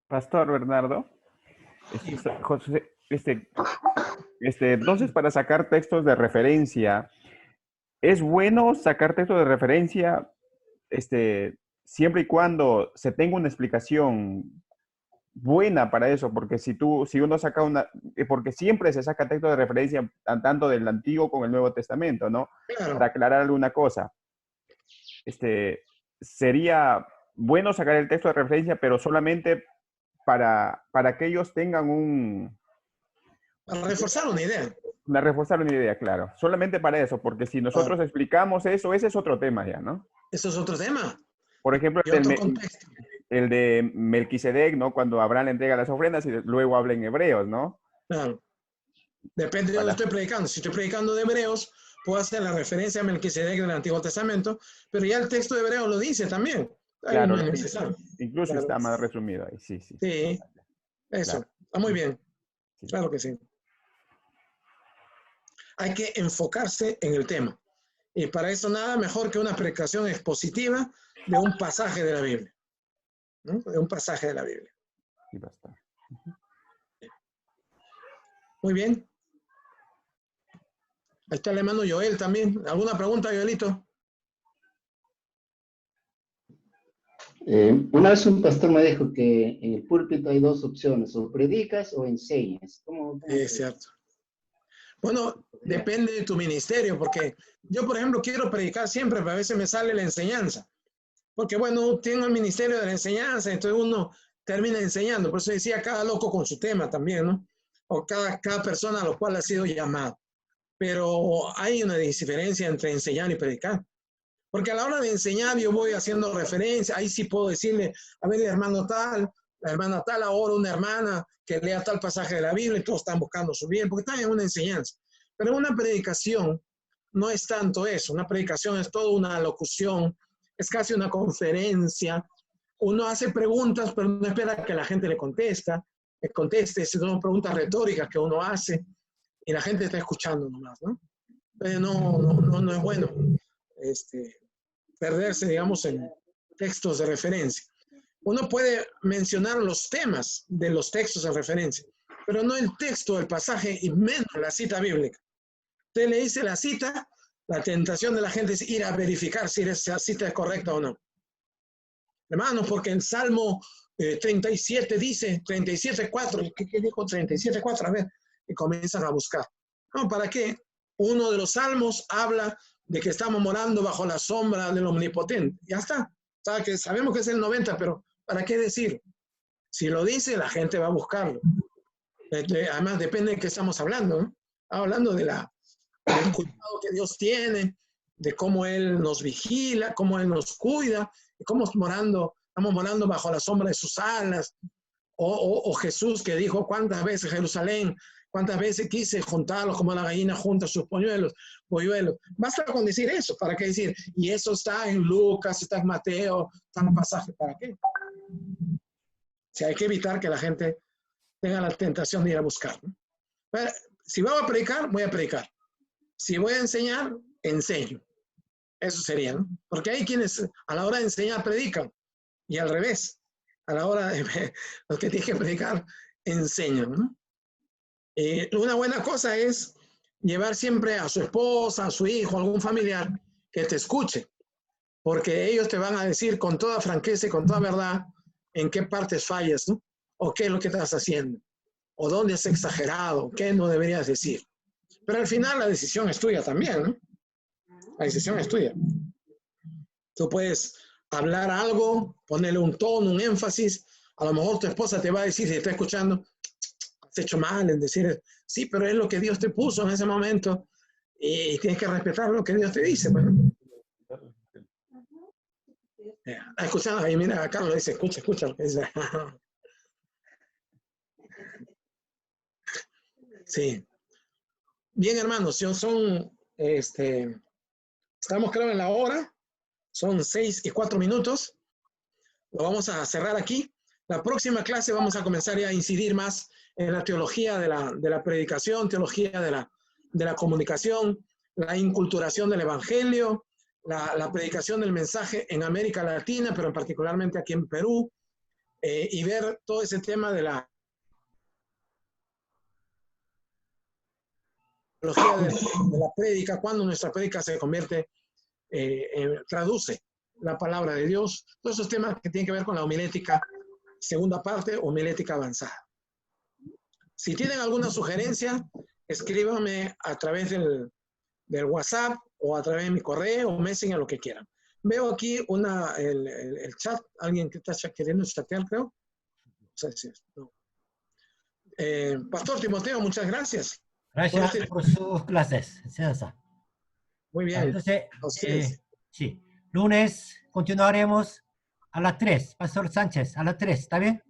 Pastor Bernardo, José, entonces para sacar textos de referencia, ¿es bueno sacar textos de referencia siempre y cuando se tenga una explicación buena para eso? Porque si uno saca porque siempre se saca texto de referencia tanto del Antiguo como el Nuevo Testamento, ¿no? Claro. Para aclarar alguna cosa. Sería bueno sacar el texto de referencia, pero solamente para que ellos tengan Para reforzar una idea. reforzar una idea, claro. Solamente para eso, porque si nosotros explicamos eso, ese es otro tema ya, ¿no? Eso es otro tema. Por ejemplo, Y otro contexto. el de Melquisedec, ¿no? Cuando Abraham le entrega las ofrendas y luego habla en hebreos, ¿no? Claro. Depende de dónde estoy predicando. Si estoy predicando de Hebreos, puedo hacer la referencia a Melquisedec del Antiguo Testamento, pero ya el texto de Hebreos lo dice también. Ahí Claro, no es necesario. incluso Claro. está más resumido ahí, sí. Sí, eso. Claro. Está muy bien. Sí. Claro que sí. Hay que enfocarse en el tema. Y para eso nada mejor que una predicación expositiva de un pasaje de la Biblia. ¿No? De un pasaje de la Biblia. Sí, basta. Muy bien. Ahí está el hermano Joel también. ¿Alguna pregunta, Joelito? Una vez un pastor me dijo que en el púlpito hay dos opciones, o predicas o enseñas. ¿Cómo Es cierto. Bueno, depende de tu ministerio, porque yo, por ejemplo, quiero predicar siempre, pero a veces me sale la enseñanza. Porque, bueno, tengo el ministerio de la enseñanza, entonces uno termina enseñando. Por eso decía, cada loco con su tema también, ¿no? O cada persona a lo cual ha sido llamado. Pero hay una diferencia entre enseñar y predicar. Porque a la hora de enseñar yo voy haciendo referencia, ahí sí puedo decirle, a ver, el hermano tal, la hermana tal, ahora una hermana que lea tal pasaje de la Biblia y todos están buscando su bien, porque están en una enseñanza. Pero una predicación no es tanto eso, una predicación es toda una locución, es casi una conferencia. Uno hace preguntas, pero no espera que la gente le conteste, son preguntas retóricas que uno hace y la gente está escuchando nomás, ¿no? Pero no es bueno perderse, digamos, en textos de referencia. Uno puede mencionar los temas de los textos de referencia, pero no el texto del pasaje y menos la cita bíblica. Usted le dice la cita, la tentación de la gente es ir a verificar si esa cita es correcta o no. Hermanos, porque el Salmo 37 dice, 37.4, ¿qué dijo 37.4? A ver, y comienzan a buscar. No, ¿para qué? Uno de los salmos habla de que estamos morando bajo la sombra del Omnipotente. Ya está. ¿Sabe? Que sabemos que es el 90, pero ¿para qué decir? Si lo dice, la gente va a buscarlo. Además, depende de qué estamos hablando, ¿no? Hablando del cuidado que Dios tiene, de cómo Él nos vigila, cómo Él nos cuida, y cómo estamos morando bajo la sombra de sus alas. O Jesús que dijo, ¿cuántas veces Jerusalén, cuántas veces quise juntarlos como la gallina junta sus polluelos? Basta con decir eso, ¿para qué decir? Y eso está en Lucas, está en Mateo, está en pasaje, ¿para qué? O sea, hay que evitar que la gente tenga la tentación de ir a buscar, ¿no? Pero, si voy a predicar, voy a predicar. Si voy a enseñar, enseño. Eso sería, ¿no? Porque hay quienes a la hora de enseñar predican y al revés. A la hora de los que tienen que predicar, enseñan, ¿no? Una buena cosa es llevar siempre a su esposa, a su hijo, a algún familiar que te escuche, porque ellos te van a decir con toda franqueza y con toda verdad en qué partes fallas, ¿no? O qué es lo que estás haciendo, o dónde has exagerado, qué no deberías decir. Pero al final la decisión es tuya también, ¿no? La decisión es tuya. Tú puedes hablar algo, ponerle un tono, un énfasis. A lo mejor tu esposa te va a decir, si te está escuchando, has hecho mal en decir, sí, pero es lo que Dios te puso en ese momento y tienes que respetar lo que Dios te dice. Bueno. Escuchando ahí, mira, Carlos dice, escucha lo que dice. Sí. Bien, hermanos, estamos creo en la hora, son 6:04. Lo vamos a cerrar aquí. La próxima clase vamos a comenzar ya a incidir más en la teología de la predicación, teología de la comunicación, la inculturación del evangelio, la predicación del mensaje en América Latina, pero particularmente aquí en Perú, y ver todo ese tema de la teología de la prédica, cuando nuestra prédica se convierte, traduce la palabra de Dios, todos esos temas que tienen que ver con la homilética, segunda parte, homilética avanzada. Si tienen alguna sugerencia, escríbanme a través del WhatsApp o a través de mi correo o Messenger, lo que quieran. Veo aquí el chat, alguien que está queriendo chatear, creo. No sé si no. Pastor Timoteo, muchas gracias. Gracias por sus clases, César. Muy bien. Entonces, sí, lunes continuaremos a las 3, Pastor Sánchez, a las 3, ¿está bien?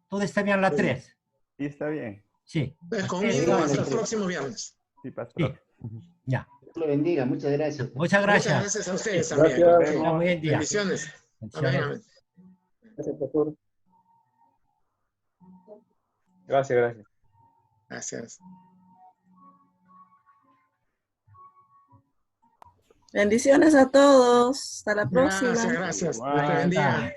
Todo está bien a las 3. Sí, está bien. Sí. Conmigo hasta el próximo viernes. Sí, pastor. Sí. Ya. Dios lo bendiga, muchas gracias. Muchas gracias. Muchas gracias a ustedes Sí. también. Gracias. Un buen día. Bendiciones. Amén. Gracias, pastor. Gracias. Gracias. Bendiciones a todos. Hasta la próxima. Gracias. Dios te bendiga.